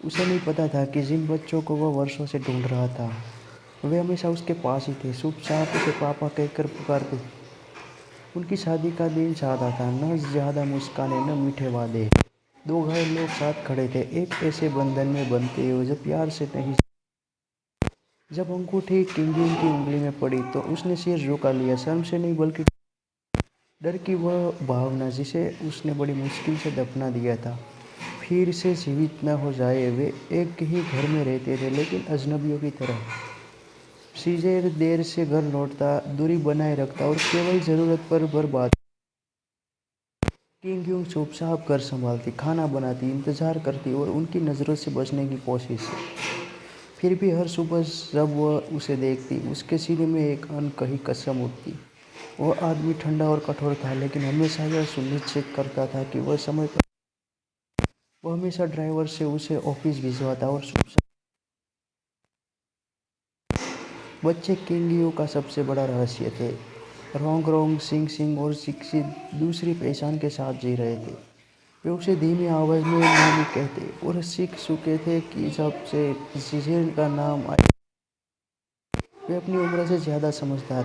उसे नहीं पता था कि जिन बच्चों को वह वर्षों से ढूंढ रहा था वे हमेशा उसके पास ही थे, चुपचाप उसे पापा कहकर पुकारते। उनकी शादी का दिन सादा था, न ज़्यादा मुस्कानें न मीठे वादे। दो घायल लोग साथ खड़े थे, एक ऐसे बंधन में बंधते हुए जो प्यार से नहीं। जब अंगूठी किंगिंग की उंगली में पड़ी तो उसने सिर झुका लिया, शर्म से नहीं बल्कि डर की वह भावना जिसे उसने बड़ी मुश्किल से दफना दिया था फिर से जीवित न हो जाए। वे एक ही घर में रहते थे, लेकिन अजनबियों की तरह। सीजर देर से घर लौटता, दूरी बनाए रखता और केवल ज़रूरत पर बर्बाद। किंग यूं चुपचाप घर संभालती, खाना बनाती, इंतज़ार करती और उनकी नज़रों से बचने की कोशिश। फिर भी हर सुबह जब वह उसे देखती, उसके सीने में एक अनकही कसम उठती। वह आदमी ठंडा और कठोर था, लेकिन हमेशा यह सुनिश्चित करता था कि वह समय पर। वह हमेशा ड्राइवर से उसे ऑफिस भिजवाता और बच्चे किंगियों का सबसे बड़ा रहस्य थे। रोंग रोंग, सिंग सिंग और शिक्षित दूसरी पहचान के साथ जी रहे थे। वे उसे धीमी आवाज़ में नानी कहते और सीख चुके थे कि जब से जिजेल का नाम आया वे अपनी उम्र से ज़्यादा समझदार।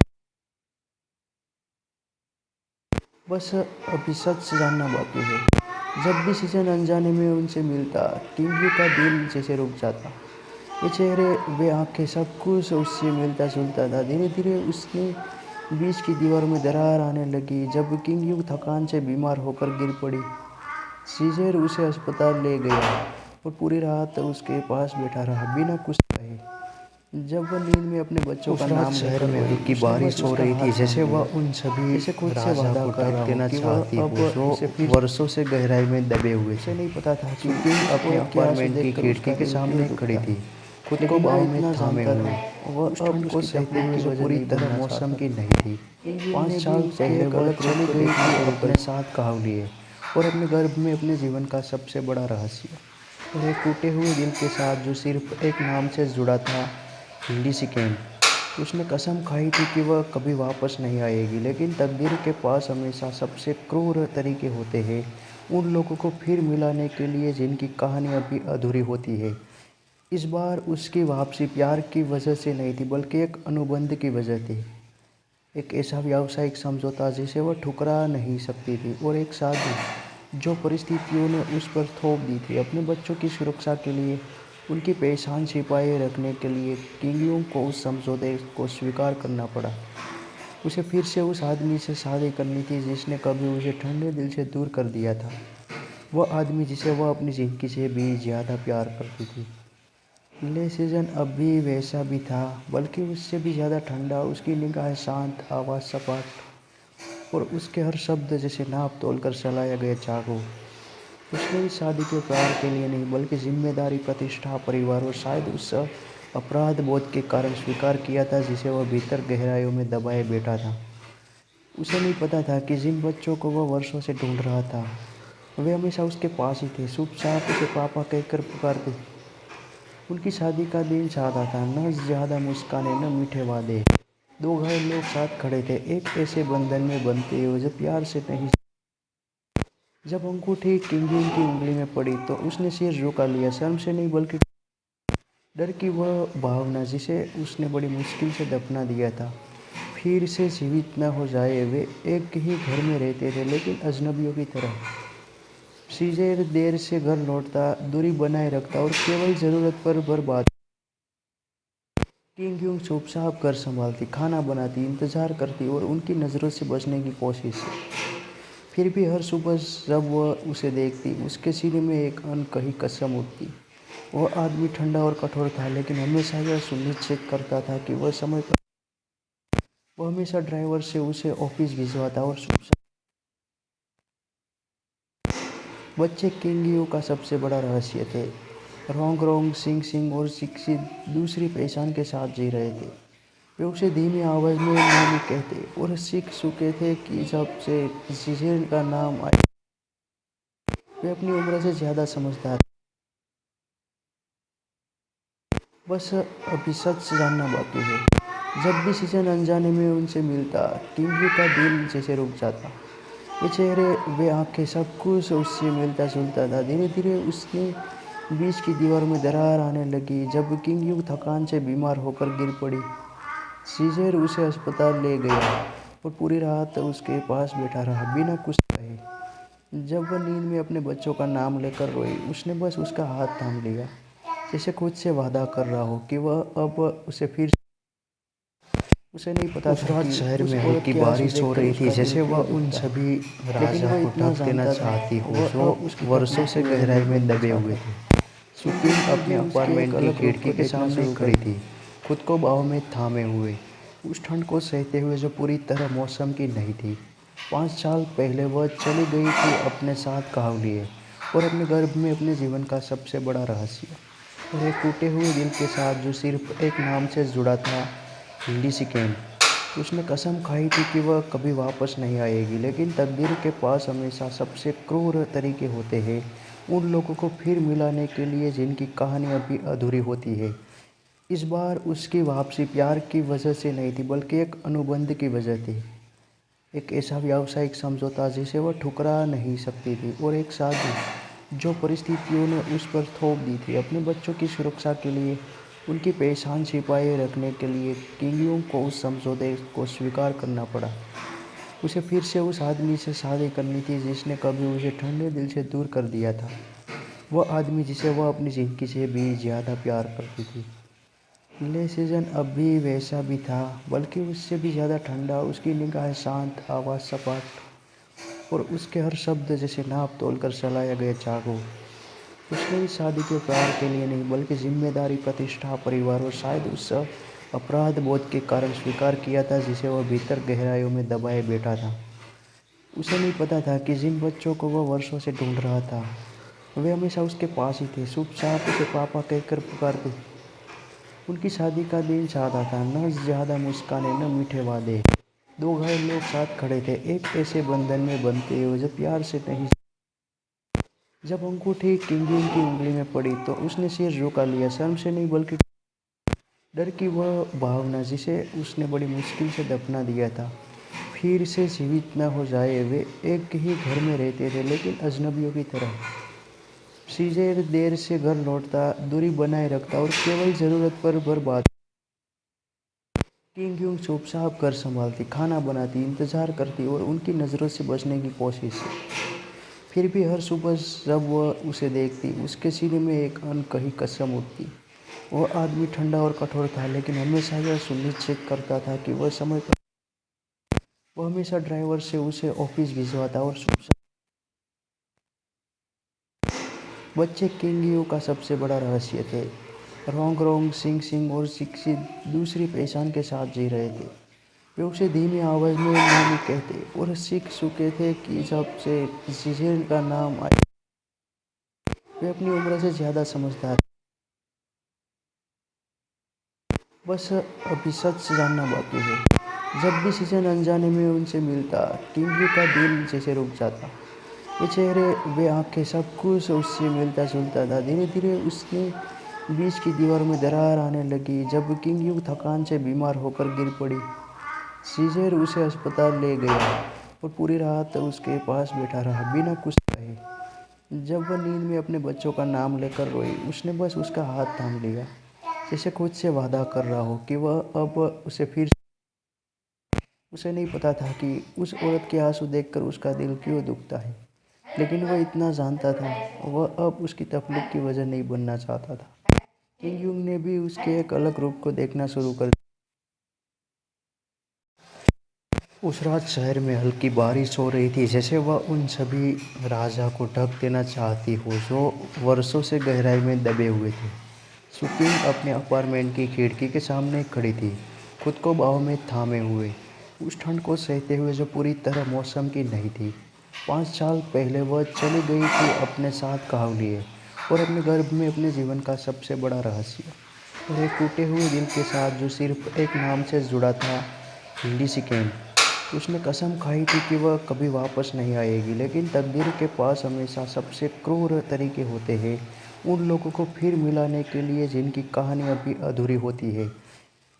बस अभी सच जानना बाकी है। जब भी सीजन अनजाने में उनसे मिलता, किंगी का दिल जैसे रुक जाता। वे चेहरे, वे आंखें, सब कुछ उससे मिलता जुलता था। धीरे धीरे उसने बीच की दीवार में दरार आने लगी। जब किंगी थकान से बीमार होकर गिर पड़ी, सीजर उसे अस्पताल ले गया और पूरी रात उसके पास बैठा रहा, बिना कुछ कहे। जब वह नींद में अपने बच्चों का नाम शहर लेकर में रोई, हल्की उसने बारिश बस हो उसका रही थी, हाथ जैसे थाम लिया। वह उन सभी जैसे खुद से राजा वादा को कर रहा ढक देना हो कि चाहती वह हो अब उसे जो फिर। वर्षों से गहराई में दबे हुए उसे थे। नहीं पता था कि सुप्रीम अपने उसके आंसू अपार्टमेंट की देखकर खिड़की उसका के दिल सामने क्यों खड़ी दुखता। थी, खुद को लेकिन वह बाहों में इतना थामे जानता हुए। था, वह उस अब ठंड को उसकी सहने तकदीर की जो वजह पूरी नहीं तरह बनना मौसम चाहता की था। नहीं थी। 5 साल पहले वह चली गई थी अपने साथ कहा लिए और अपने गर्भ में अपने जीवन का सबसे बड़ा रहस्य और एक टूटे हुए दिल के साथ जो सिर्फ एक नाम से जुड़ा था, हिंदी सिकेन। उसने कसम खाई थी कि वह कभी वापस नहीं आएगी, लेकिन तकदीर के पास हमेशा सबसे क्रूर तरीके होते हैं उन लोगों को फिर मिलाने के लिए जिनकी कहानी अभी अधूरी होती है। इस बार उसकी वापसी प्यार की वजह से नहीं थी, बल्कि एक अनुबंध की वजह थी। एक ऐसा व्यावसायिक समझौता जिसे वह ठुकरा नहीं सकती थी और एक शादी जो परिस्थितियों ने उस पर थोप दी थी। अपने बच्चों की सुरक्षा के लिए, उनकी पहचान छिपाए रखने के लिए किंगियों को उस समझौते को स्वीकार करना पड़ा। उसे फिर से उस आदमी से शादी करनी थी जिसने कभी उसे ठंडे दिल से दूर कर दिया था। वह आदमी जिसे वह अपनी ज़िंदगी से भी ज़्यादा प्यार करती थी। ले सीजन अब भी वैसा भी था, बल्कि उससे भी ज़्यादा ठंडा। उसकी निगाहें शांत, आवाज़ सपाट और उसके हर शब्द जैसे नाप तोल कर चलाया गया चाकू। उसने इस शादी के प्यार के लिए नहीं, बल्कि जिम्मेदारी, प्रतिष्ठा, परिवार और शायद उस अपराध बोध के कारण स्वीकार किया था जिसे वह भीतर गहराइयों में दबाए बैठा था। उसे नहीं पता था कि जिन बच्चों को वह वर्षों से ढूंढ रहा था वे हमेशा उसके पास ही थे, चुपचाप उसे पापा कहकर पुकारते। उनकी शादी का दिन सादा था, न ज़्यादा मुस्कानें न मीठे वादे। दो घायल लोग साथ खड़े थे, एक ऐसे बंधन में बंधते हुए जो प्यार से नहीं। जब अंगूठी किंग की उंगली में पड़ी तो उसने सिर झुका लिया, शर्म से नहीं बल्कि डर की वह भावना जिसे उसने बड़ी मुश्किल से दफना दिया था फिर से जीवित न हो जाए। वे एक ही घर में रहते थे लेकिन अजनबियों की तरह। सीजर देर से घर लौटता, दूरी बनाए रखता और केवल ज़रूरत पर बात। किंग यूं चुपचाप घर संभालती, खाना बनाती, इंतज़ार करती और उनकी नज़रों से बचने की कोशिश। फिर भी हर सुबह जब वह उसे देखती, उसके सीने में एक अनकही कसम उठती। वह आदमी ठंडा और कठोर था, लेकिन हमेशा यह सुनिश्चित करता था कि वह समय पर। वह हमेशा ड्राइवर से उसे ऑफिस भिजवाता और बच्चे किंग यू का सबसे बड़ा रहस्य थे। रोंग रोंग, सिंग सिंग और शिक्षित दूसरी पहचान के साथ जी रहे थे। वे उसे धीमी आवाज़ में नानी कहते और सीख चुके थे कि जब से जीजेल का नाम आया वे अपनी उम्र से ज़्यादा समझदार। बस अभी सच जानना बाकी है। जब भी सीजन अनजाने में उनसे मिलता, किंग का दिल जैसे रुक जाता। वे चेहरे, वे आंखें, सब कुछ उससे मिलता जुलता था। धीरे धीरे उसके बीच की दीवार में दरार आने लगी जब किंग थकान से बीमार होकर गिर पड़ी। सीजर उसे अस्पताल ले गया और पूरी रात उसके पास बैठा रहा बिना कुछ कहे। जब वह नींद में अपने बच्चों का नाम लेकर रोई, उसने बस उसका हाथ थाम लिया, जैसे खुद से वादा कर रहा हो कि वह अब उसे फिर। उसे नहीं पता उस था रात कि शहर उस में औरत हल्की के आंसू बारिश हो देखकर रही थी, उसका दिल जैसे क्यों वह उन दुखता। सभी लेकिन राजा वह को इतना ढक देना जानता था, चाहती हो वह जो अब उसकी वर्षों से तकलीफ की गहराई वजह में नहीं दबे बन हुए चाहता। थे। सुप्रीम किंग अपने भी उसके एक अपार्टमेंट की अलग रूप खिड़की को के देखना सामने शुरू कर। खड़ी थी, खुद को बाहों में थामे हुए, उस ठंड को सहते हुए जो पूरी तरह मौसम की नहीं थी। 5 साल पहले वह चली गई थी अपने साथ कहाव लिए और अपने गर्भ में अपने जीवन का सबसे बड़ा रहस्य, और एक टूटे हुए दिल के साथ जो सिर्फ एक नाम से जुड़ा था, लिसी केन। उसने कसम खाई थी कि वह कभी वापस नहीं आएगी, लेकिन तकदीर के पास हमेशा सबसे क्रूर तरीके होते हैं उन लोगों को फिर मिलाने के लिए जिनकी कहानी अभी अधूरी होती है। इस बार उसकी वापसी प्यार की वजह से नहीं थी, बल्कि एक अनुबंध की वजह थी। एक ऐसा व्यावसायिक समझौता जिसे वह ठुकरा नहीं सकती थी, और एक शादी जो परिस्थितियों ने उस पर थोप दी थी। अपने बच्चों की सुरक्षा के लिए, उनकी पहचान छिपाए रखने के लिए किंगियों को उस समझौते को स्वीकार करना पड़ा। उसे फिर से उस आदमी से शादी करनी थी जिसने कभी उसे ठंडे दिल से दूर कर दिया था। वह आदमी जिसे वह अपनी ज़िंदगी से भी ज़्यादा प्यार करती थी। ले सीजन अब भी वैसा भी था, बल्कि उससे भी ज़्यादा ठंडा। उसकी निगाहें शांत, आवाज़ सपाट और उसके हर शब्द जैसे नाप तोल कर चलाया गया चाकू। उसने इस शादी के प्यार के लिए नहीं, बल्कि जिम्मेदारी, प्रतिष्ठा, परिवार और शायद उस अपराध बोध के कारण स्वीकार किया था जिसे वह भीतर गहराइयों में दबाए बैठा था। उसे नहीं पता था कि जिन बच्चों को वह वर्षों से ढूंढ रहा था, वे हमेशा उसके पास ही थे, चुपचाप उसे पापा कहकर पुकारते। उनकी शादी का दिन चाहता था, न ज़्यादा मुस्काने, न मीठे वादे। 2 घायल लोग साथ खड़े थे, एक ऐसे बंधन में बंधते हुए जो प्यार से नहीं। जब अंगूठी किंग की उंगली में पड़ी तो उसने सिर झुका लिया, शर्म से नहीं बल्कि डर की वह भावना जिसे उसने बड़ी मुश्किल से दफना दिया था फिर से जीवित न हो जाए। वे एक ही घर में रहते थे लेकिन अजनबियों की तरह। सीजर देर से घर लौटता, दूरी बनाए रखता और केवल ज़रूरत पर बात। किंग यूं चुपचाप घर संभालती, खाना बनाती, इंतज़ार करती और उनकी नज़रों से बचने की कोशिश। फिर भी हर सुबह जब वह उसे देखती, उसके सीने में एक अनकही कसम उठती। वह आदमी ठंडा और कठोर था, लेकिन हमेशा यह सुनिश्चित करता था कि वह समय पर। वह हमेशा ड्राइवर से उसे ऑफिस भिजवाता और बच्चे किंग यू का सबसे बड़ा रहस्य थे। रोंग रोंग, सिंग सिंग और शिक्षित दूसरी पहचान के साथ जी रहे थे। वे उसे धीमी आवाज़ में नानी कहते और सीख चुके थे कि जब से जीजेल का नाम आया वे अपनी उम्र से ज़्यादा समझदार। बस अभी सच जानना बाकी है। जब भी सीजन अनजाने में उनसे मिलता, किंग का दिल जैसे रुक जाता। वे चेहरे, वे आंखें, सब कुछ उससे मिलता जुलता था। धीरे धीरे उसके बीच की दीवार में दरार आने लगी जब किंग थकान से बीमार होकर गिर पड़ी। सीजर उसे अस्पताल ले गया और पूरी रात उसके पास बैठा रहा बिना कुछ कहे। है। जब वह नींद में अपने बच्चों का नाम लेकर रोई, उसने बस उसका हाथ थाम लिया, जैसे खुद से वादा कर रहा हो कि वह अब उसे फिर। उसे नहीं पता था कि उस औरत के आंसू देखकर उसका दिल क्यों दुखता है, लेकिन वह इतना जानता था, वह अब उसकी तकलीफ की वजह नहीं बनना चाहता था। किंग यूंग ने भी उसके एक अलग रूप को देखना शुरू कर दिया। उस रात शहर में हल्की बारिश हो रही थी, जैसे वह उन सभी राजा को ढक देना चाहती हो जो वर्षों से गहराई में दबे हुए थे। सुपिंग अपने अपार्टमेंट की खिड़की के सामने खड़ी थी, खुद को बाहों में थामे हुए, उस ठंड को सहते हुए जो पूरी तरह मौसम की नहीं थी। 5 साल पहले वह चली गई थी अपने साथ कहा लिए, और अपने गर्भ में अपने जीवन का सबसे बड़ा रहस्य, और एक टूटे हुए दिल के साथ जो सिर्फ एक नाम से जुड़ा था, लिली केन। उसने कसम खाई थी कि वह कभी वापस नहीं आएगी, लेकिन तकदीर के पास हमेशा सबसे क्रूर तरीके होते हैं उन लोगों को फिर मिलाने के लिए जिनकी कहानी अभी अधूरी होती है।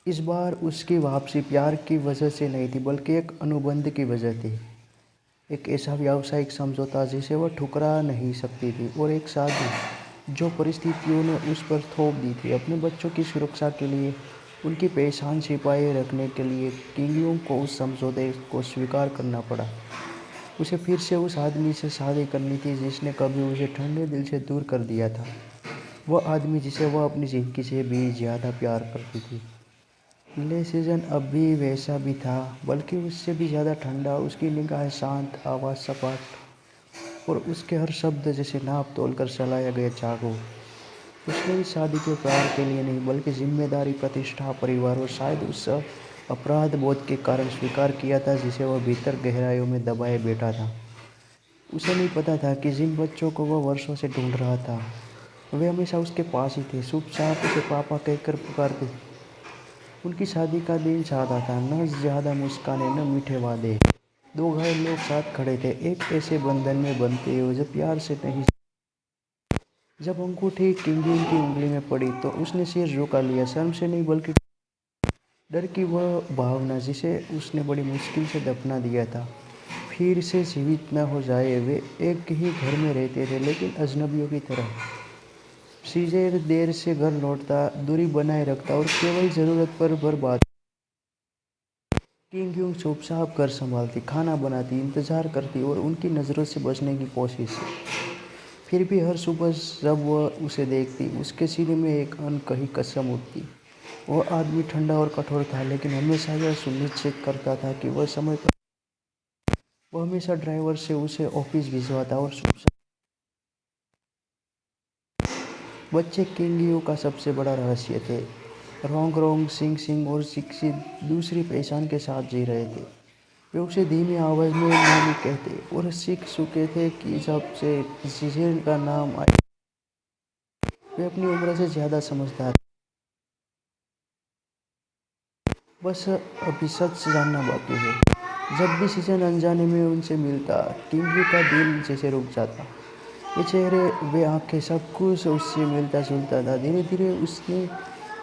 इस बार उसकी वापसी प्यार की वजह से नहीं थी, बल्कि एक अनुबंध की वजह थी। एक ऐसा व्यावसायिक समझौता जिसे वह ठुकरा नहीं सकती थी, और एक शादी जो परिस्थितियों ने उस पर थोप दी थी अपने बच्चों की सुरक्षा के लिए, उनकी पहचान छिपाए रखने के लिए। किंग को उस समझौते को स्वीकार करना पड़ा। उसे फिर से उस आदमी से शादी करनी थी जिसने कभी उसे ठंडे दिल से दूर कर दिया था, वह आदमी जिसे वह अपनी जिंदगी से भी ज़्यादा प्यार करती थी। ले सीजन अब भी वैसा भी था, बल्कि उससे भी ज़्यादा ठंडा। उसकी निगाहें शांत, आवाज़ सपाट, और उसके हर शब्द जैसे नाप तोल कर चलाया गया चाकू। उसने इस शादी के प्यार के लिए नहीं, बल्कि जिम्मेदारी, प्रतिष्ठा, परिवार और शायद उस अपराध बोध के कारण स्वीकार किया था जिसे वह भीतर गहराइयों में दबाए बैठा था। उसे नहीं पता था कि जिन बच्चों को वह वर्षों से ढूंढ रहा था, वे हमेशा उसके पास ही थे, चुपचाप उसे पापा कहकर पुकारते। उनकी शादी का दिन सादा था, न ज़्यादा मुस्कानें, न मीठे वादे। दो घायल लोग साथ खड़े थे, एक ऐसे बंधन में बंधते हुए जो प्यार से नहीं। जब अंगूठी किंग की उंगली में पड़ी तो उसने सिर झुका लिया, शर्म से नहीं बल्कि डर की वह भावना जिसे उसने बड़ी मुश्किल से दफना दिया था फिर से जीवित न हो जाए। वे एक ही घर में रहते थे, लेकिन अजनबियों की तरह। सीजर देर से घर लौटता, दूरी बनाए रखता और केवल ज़रूरत पर बात। किंग यूंग चुपचाप घर संभालती, खाना बनाती, इंतज़ार करती और उनकी नज़रों से बचने की कोशिश। फिर भी हर सुबह जब वह उसे देखती, उसके सीने में एक अनकही कसम उठती। वह आदमी ठंडा और कठोर था, लेकिन हमेशा यह सुनिश्चित करता था कि वह समय पर। वह हमेशा ड्राइवर से उसे ऑफिस भिजवाता और बच्चे किंग यू का सबसे बड़ा रहस्य थे। रोंग रोंग, सिंग सिंग और सिक्सी दूसरी पहचान के साथ जी रहे थे। वे उसे धीमी आवाज़ में नानी कहते और सीख चुके थे कि जब से सीजर का नाम आया, वे अपनी उम्र से ज़्यादा समझदार। बस अभी सच जानना बाकी है। जब भी सीजन अनजाने में उनसे मिलता, किंग यू का दिल जैसे रुक जाता। वे चेहरे, वे आंखें, सब कुछ उससे मिलता जुलता था। धीरे धीरे उसने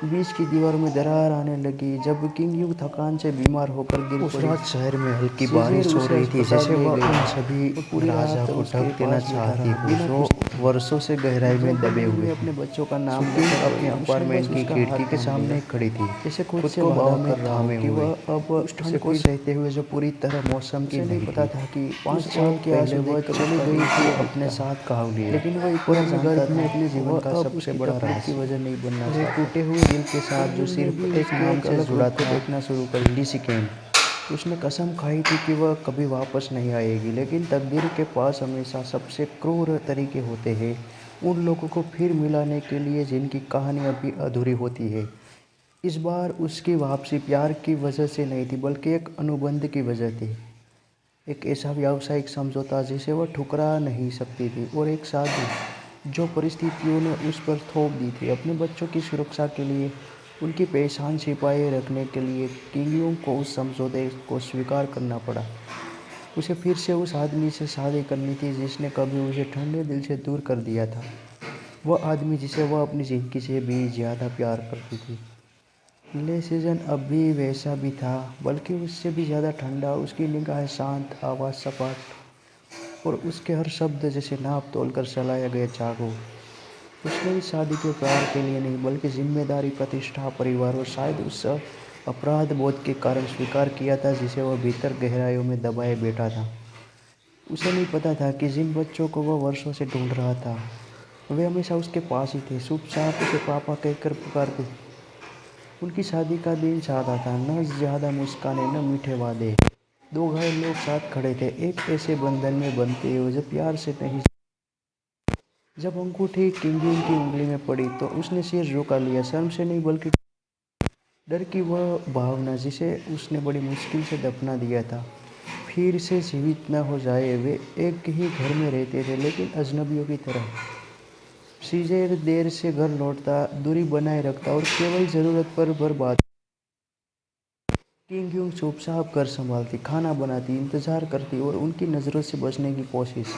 बीच की दीवार में दरार आने लगी जब किंग यू थकान से बीमार होकर गिर पड़ी। उस रात शहर में हल्की बारिश हो रही थी, जैसे वह उन सभी राजा को ढक देना चाहती हो जो वर्षों से गहराई में दबे हुए अपने बच्चों का नाम लेकर अपने अपार्टमेंट की खिड़की के सामने खड़ी थी, जैसे खुद को बाहों में थामे हुए, अब उस ठंड को सहते हुए जो पूरी तरह मौसम की नहीं पता था कि 5 साल पहले वह चली गई थी अपने साथ कहा लिए, लेकिन वह इतना जानता था अपने जीवन का सबसे बड़ा रहस्य की वजह नहीं बनना चाहता। टूटे हुए दिल के साथ जो सिर्फ एक नाम से जुड़ा था, देखना शुरू कर लिली केन। उसने कसम खाई थी कि वह कभी वापस नहीं आएगी, लेकिन तकदीर के पास हमेशा सबसे क्रूर तरीके होते हैं उन लोगों को फिर मिलाने के लिए जिनकी कहानी अभी अधूरी होती है। इस बार उसकी वापसी प्यार की वजह से नहीं थी, बल्कि एक अनुबंध की वजह थी। एक ऐसा व्यावसायिक समझौता जिसे वह ठुकरा नहीं सकती थी, और एक शादी जो परिस्थितियों ने उस पर थोप दी थी अपने बच्चों की सुरक्षा के लिए, उनकी पहचान छिपाए रखने के लिए। किंग को उस समझौते को स्वीकार करना पड़ा। उसे फिर से उस आदमी से शादी करनी थी जिसने कभी उसे ठंडे दिल से दूर कर दिया था, वह आदमी जिसे वह अपनी ज़िंदगी से भी ज़्यादा प्यार करती थी। ले सीजन अब भी वैसा भी था, बल्कि उससे भी ज़्यादा ठंडा। उसकी निगाहें शांत, आवाज़ सपाट, और उसके हर शब्द जैसे नाप तोल कर चलाया गया चाकू। उसने इस शादी के प्यार के लिए नहीं बल्कि जिम्मेदारी, प्रतिष्ठा, परिवार और शायद उस अपराध बोध के कारण स्वीकार किया था जिसे वह भीतर गहराइयों में दबाए बैठा था। उसे नहीं पता था कि जिन बच्चों को वह वर्षों से ढूंढ रहा था वे हमेशा उसके पास ही थे, चुपचाप उसे पापा कहकर पुकारते। उनकी शादी का दिन सादा था, न ज़्यादा मुस्कानें न मीठे वादे। दो घायल लोग साथ खड़े थे, एक ऐसे बंधन में बंधते हुए जो प्यार से नहीं। जब अंगूठी किंगयून की उंगली में पड़ी तो उसने सिर झुका लिया, शर्म से नहीं बल्कि डर की वह भावना जिसे उसने बड़ी मुश्किल से दफना दिया था फिर से जीवित न हो जाए। वे एक ही घर में रहते थे लेकिन अजनबियों की तरह। सीजेर देर से घर लौटता, दूरी बनाए रखता और केवल ज़रूरत पर बात। किंग यूंग चुपचाप घर संभालती, खाना बनाती, इंतज़ार करती और उनकी नज़रों से बचने की कोशिश।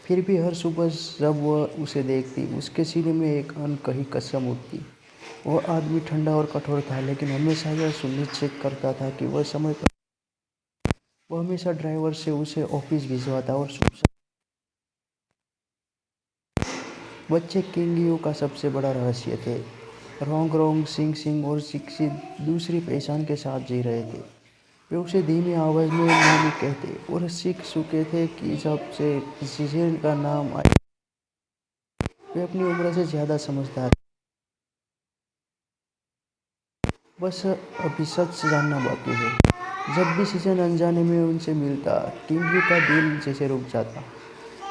फिर भी हर सुबह जब वह उसे देखती उसके सीने में एक अनकही कसम उठती। वह आदमी ठंडा और कठोर था लेकिन हमेशा यह सुनिश्चित करता था कि वह समय पर। वह हमेशा ड्राइवर से उसे ऑफिस भिजवाता और बच्चे किंग यू का सबसे बड़ा रहस्य थे। रोंग रोंग, सिंग सिंग और शिक्षित दूसरी पहचान के साथ जी रहे थे। वे उसे धीमी आवाज़ में मम्मी कहते और सीख चुके थे कि जब से जीजेन का नाम आया वे अपनी उम्र से ज़्यादा समझदार। बस अभी सच जानना बाकी है। जब भी सीजन अनजाने में उनसे मिलता किंग यू का दिल जैसे रुक जाता।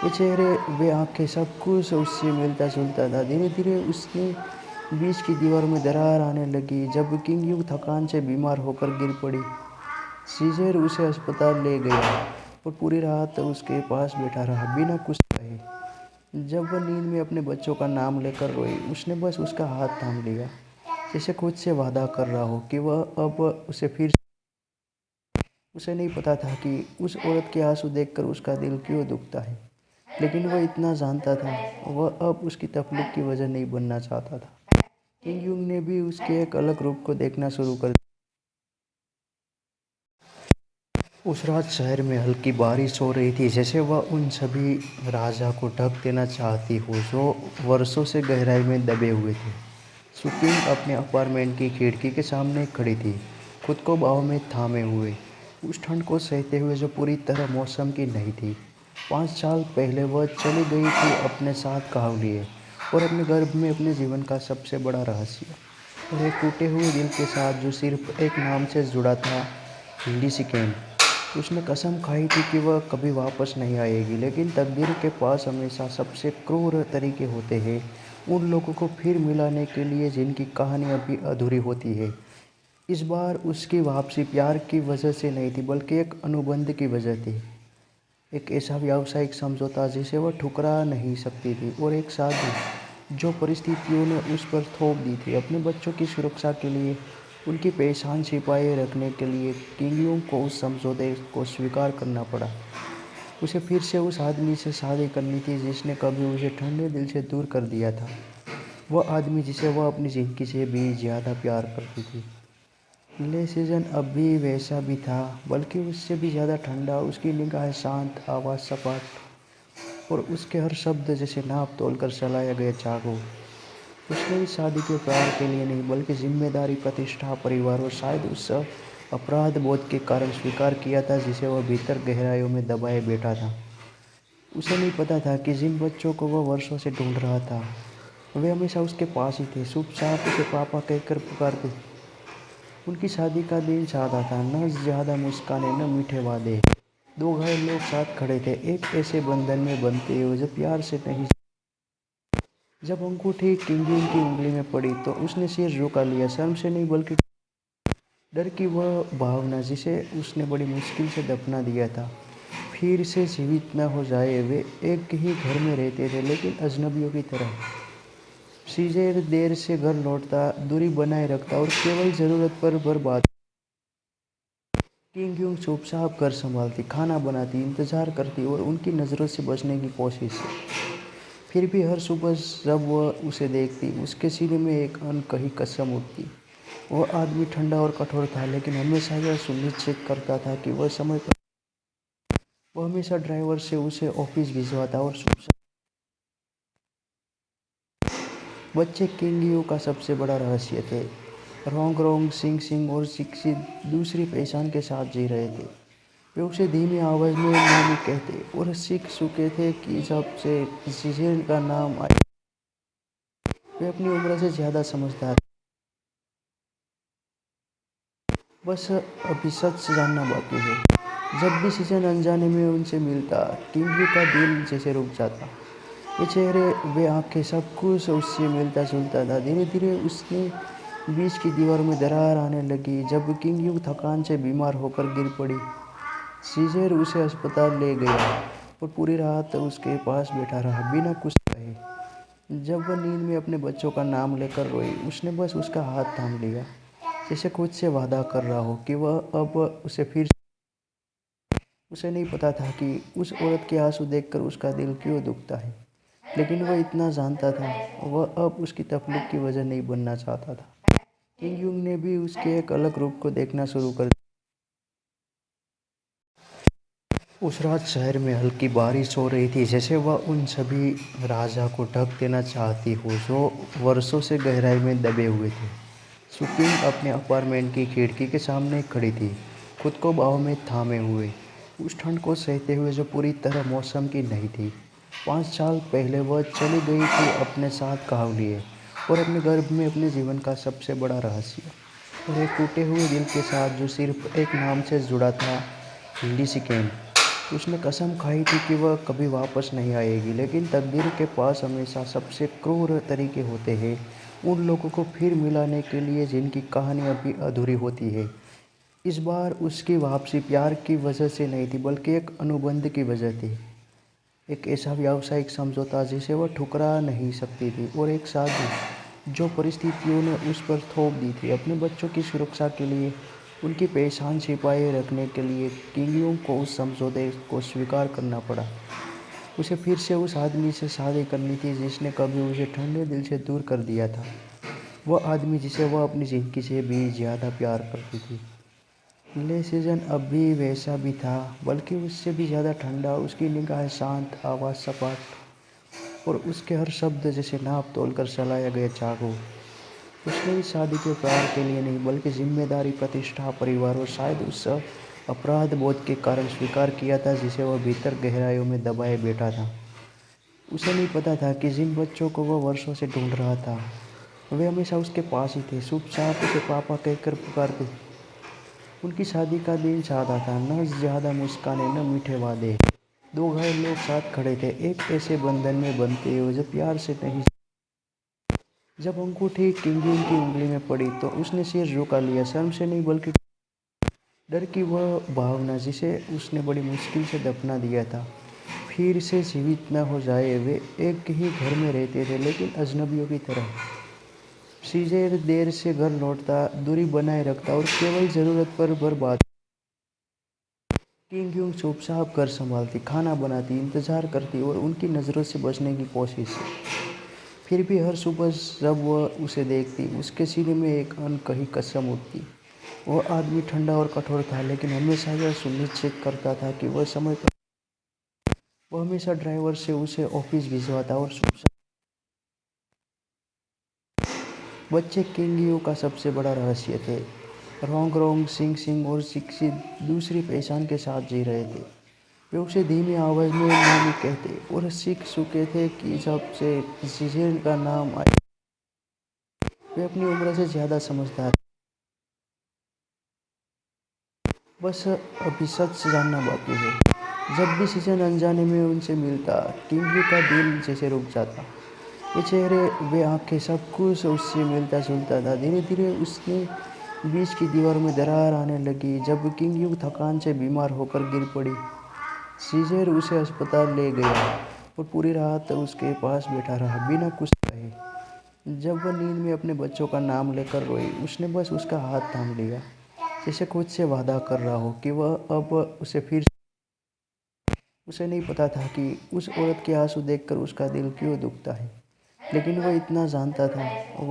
वे चेहरे, वे आंखें, सब कुछ उससे मिलता जुलता था। धीरे धीरे उसने बीच की दीवार में दरार आने लगी जब किंग यू थकान से बीमार होकर गिर पड़ी। सीजर उसे अस्पताल ले गया और पूरी रात उसके पास बैठा रहा बिना कुछ कहे। जब वह नींद में अपने बच्चों का नाम लेकर रोई उसने बस उसका हाथ थाम लिया, जैसे खुद से वादा कर रहा हो कि वह अब उसे फिर। उसे नहीं पता था कि उस औरत के आंसू देखकर उसका दिल क्यों दुखता है, लेकिन वह इतना जानता था, वह अब उसकी तकलीफ की वजह नहीं बनना चाहता था। किंग यूंग ने भी उसके एक अलग रूप को देखना शुरू कर दिया। उस रात शहर में हल्की बारिश हो रही थी, जैसे वह उन सभी राजा को ढक देना चाहती हो जो वर्षों से गहराई में दबे हुए थे। सुपिंग अपने अपार्टमेंट की खिड़की के सामने खड़ी थी, खुद को बाहों में थामे हुए, उस ठंड को सहते हुए जो पूरी तरह मौसम की नहीं थी। 5 साल पहले वह चली गई थी अपने साथ कहा लिए और अपने गर्भ में अपने जीवन का सबसे बड़ा रहस्य और एक टूटे हुए दिल के साथ जो सिर्फ एक नाम से जुड़ा था, लिसिकेन। उसने कसम खाई थी कि वह कभी वापस नहीं आएगी, लेकिन तकदीर के पास हमेशा सबसे क्रूर तरीके होते हैं उन लोगों को फिर मिलाने के लिए जिनकी कहानी अभी अधूरी होती है। इस बार उसकी वापसी प्यार की वजह से नहीं थी बल्कि एक अनुबंध की वजह थी। एक ऐसा व्यावसायिक समझौता जिसे वह ठुकरा नहीं सकती थी और एक शादी जो परिस्थितियों ने उस पर थोप दी थी। अपने बच्चों की सुरक्षा के लिए, उनकी पहचान छिपाए रखने के लिए किंग यूंग को उस समझौते को स्वीकार करना पड़ा। उसे फिर से उस आदमी से शादी करनी थी जिसने कभी उसे ठंडे दिल से दूर कर दिया था, वह आदमी जिसे वह अपनी ज़िंदगी से भी ज़्यादा प्यार करती थी। ले सीजन अब भी वैसा भी था, बल्कि उससे भी ज़्यादा ठंडा। उसकी निगाह शांत, आवाज़ सपाट और उसके हर शब्द जैसे नाप तोल कर चलाया गया चाकू। उसने इस शादी के प्यार के लिए नहीं बल्कि जिम्मेदारी, प्रतिष्ठा, परिवार और शायद उस अपराध बोध के कारण स्वीकार किया था जिसे वह भीतर गहराइयों में दबाए बैठा था। उसे नहीं पता था कि जिन बच्चों को वह वर्षों से ढूंढ रहा था वे हमेशा उसके पास ही थे, चुपचाप उसे पापा कहकर पुकारते। उनकी शादी का दिन सादा था, न ज़्यादा मुस्कानें न मीठे वादे। दो घायल लोग साथ खड़े थे, एक ऐसे बंधन में बंधते हुए जो प्यार से नहीं। जब अंगूठी किंगयून की उंगली में पड़ी तो उसने सिर झुका लिया, शर्म से नहीं बल्कि डर की वह भावना जिसे उसने बड़ी मुश्किल से दफना दिया था फिर से जीवित न हो जाए। वे एक ही घर में रहते थे लेकिन अजनबियों की तरह। सीजेर देर से घर लौटता, दूरी बनाए रखता और केवल ज़रूरत पर बात। किंग यूंग चुपचाप घर संभालती, खाना बनाती, इंतज़ार करती और उनकी नज़रों से बचने की कोशिश। फिर भी हर सुबह जब वह उसे देखती उसके सीने में एक अनकही कसम उठती। वह आदमी ठंडा और कठोर था लेकिन हमेशा यह सुनिश्चित करता था कि वह समय पर। वो हमेशा ड्राइवर से उसे ऑफिस भिजवाता और बच्चे किंग यू का सबसे बड़ा रहस्य थे। रोंग रोंग, सिंग सिंग और सिक्सी दूसरी पहचान के साथ जी रहे थे। वे उसे धीमी आवाज में नानी कहते और सीख चुके थे कि जब से जिजेल का नाम आया वे अपनी उम्र से ज्यादा समझदार थे। बस अभी सच जानना बाकी है। जब भी सीजन अनजाने में उनसे मिलता, किंग का दिल जैसे रुक जाता। वे चेहरे, वे आंखें, सब कुछ उससे मिलता जुलता था। धीरे धीरे उसने बीच की दीवार में दरार आने लगी जब किंग थकान से बीमार होकर गिर पड़ी। सीजर उसे अस्पताल ले गया और पूरी रात उसके पास बैठा रहा बिना कुछ कहे। जब वह नींद में अपने बच्चों का नाम लेकर रोई, उसने बस उसका हाथ थाम लिया, जैसे खुद से वादा कर रहा हो कि वह अब उसे फिर। उसे नहीं पता था कि उस औरत के आंसू देखकर उसका दिल क्यों दुखता है, लेकिन वह इतना जानता था, वह अब उसकी तकलीफ की वजह नहीं बनना चाहता था। किंग यूंग ने भी उसके एक अलग रूप को देखना शुरू कर दिया। उस रात शहर में हल्की बारिश हो रही थी, जैसे वह उन सभी राजा को ढक देना चाहती हो जो वर्षों से गहराई में दबे हुए थे। सुपिंग अपने अपार्टमेंट की खिड़की के सामने खड़ी थी, खुद को बाहों में थामे हुए, उस ठंड को सहते हुए जो पूरी तरह मौसम की नहीं थी। 5 साल पहले वह चली गई थी अपने साथ कहाव लिए और अपने गर्भ में अपने जीवन का सबसे बड़ा रहस्य, और एक टूटे हुए दिल के साथ जो सिर्फ एक नाम से जुड़ा था, लिसी केम। उसने कसम खाई थी कि वह कभी वापस नहीं आएगी, लेकिन तकदीर के पास हमेशा सबसे क्रूर तरीके होते हैं उन लोगों को फिर मिलाने के लिए जिनकी कहानी अभी अधूरी होती है। इस बार उसकी वापसी प्यार की वजह से नहीं थी, बल्कि एक अनुबंध की वजह थी। एक ऐसा व्यावसायिक समझौता जिसे वह ठुकरा नहीं सकती थी, और एक शादी जो परिस्थितियों ने उस पर थोप दी थी। अपने बच्चों की सुरक्षा के लिए, उनकी पहचान छिपाए रखने के लिए किंग को उस समझौते को स्वीकार करना पड़ा। उसे फिर से उस आदमी से शादी करनी थी जिसने कभी उसे ठंडे दिल से दूर कर दिया था। वह आदमी जिसे वह अपनी जिंदगी से भी ज़्यादा प्यार करती थी। ले सीजन अब भी वैसा भी था, बल्कि उससे भी ज़्यादा ठंडा। उसकी निगाह शांत, आवाज़ सपाट, और उसके हर शब्द जैसे नाप तोल कर चलाया गया चाकू। उसने इस शादी के प्यार के लिए नहीं, बल्कि जिम्मेदारी, प्रतिष्ठा, परिवार और शायद उस अपराध बोध के कारण स्वीकार किया था जिसे वह भीतर गहराइयों में दबाए बैठा था। उसे नहीं पता था कि जिन बच्चों को वह वर्षों से ढूंढ रहा था, वे हमेशा उसके पास ही थे, चुपचाप उसे पापा कहकर पुकारते। उनकी शादी का दिन सादा था, न ज़्यादा मुस्कानें, न मीठे वादे। दो घायल लोग साथ खड़े थे, एक ऐसे बंधन में बंधते हुए जो प्यार से नहीं। जब अंगूठी किंग की उंगली में पड़ी तो उसने सिर झुका लिया, शर्म से नहीं बल्कि डर की। वह भावना जिसे उसने बड़ी मुश्किल से दफना दिया था फिर से जीवित न हो जाए। वे एक ही घर में रहते थे, लेकिन अजनबियों की तरह। सीजर देर से घर लौटता, दूरी बनाए रखता और केवल ज़रूरत पर बात। किंग यूंग चुपचाप घर संभालती, खाना बनाती, इंतजार करती और उनकी नज़रों से बचने की कोशिश। फिर भी हर सुबह जब वह उसे देखती, उसके सीने में एक अनकही कसम उठती। वह आदमी ठंडा और कठोर था, लेकिन हमेशा यह सुनिश्चित करता था कि वह समय पर। वह हमेशा ड्राइवर से उसे ऑफिस भिजवाता और बच्चे किंग यू का सबसे बड़ा रहस्य थे। रोंग रोंग, सिंग सिंग और सिक्सी दूसरी पहचान के साथ जी रहे थे। वे उसे धीमी आवाज में नानी कहते और सीख चुके थे कि जब से जिजेल का नाम आया वे अपनी उम्र से ज्यादा समझदार। बस अभी सच जानना बाकी है। जब भी सीजन अनजाने में उनसे मिलता, किंग का दिल जैसे रुक जाता। वे चेहरे, वे आंखें, सब कुछ उससे मिलता जुलता था। धीरे धीरे उसने बीच की दीवार में दरार आने लगी जब किंग थकान से बीमार होकर गिर पड़ी। सीजर उसे अस्पताल ले गया और पूरी रात उसके पास बैठा रहा बिना कुछ कहे। जब वह नींद में अपने बच्चों का नाम लेकर रोई, उसने बस उसका हाथ थाम लिया, जैसे खुद से वादा कर रहा हो कि वह अब उसे फिर। उसे नहीं पता था कि उस औरत के आंसू देखकर उसका दिल क्यों दुखता है, लेकिन वह इतना जानता था,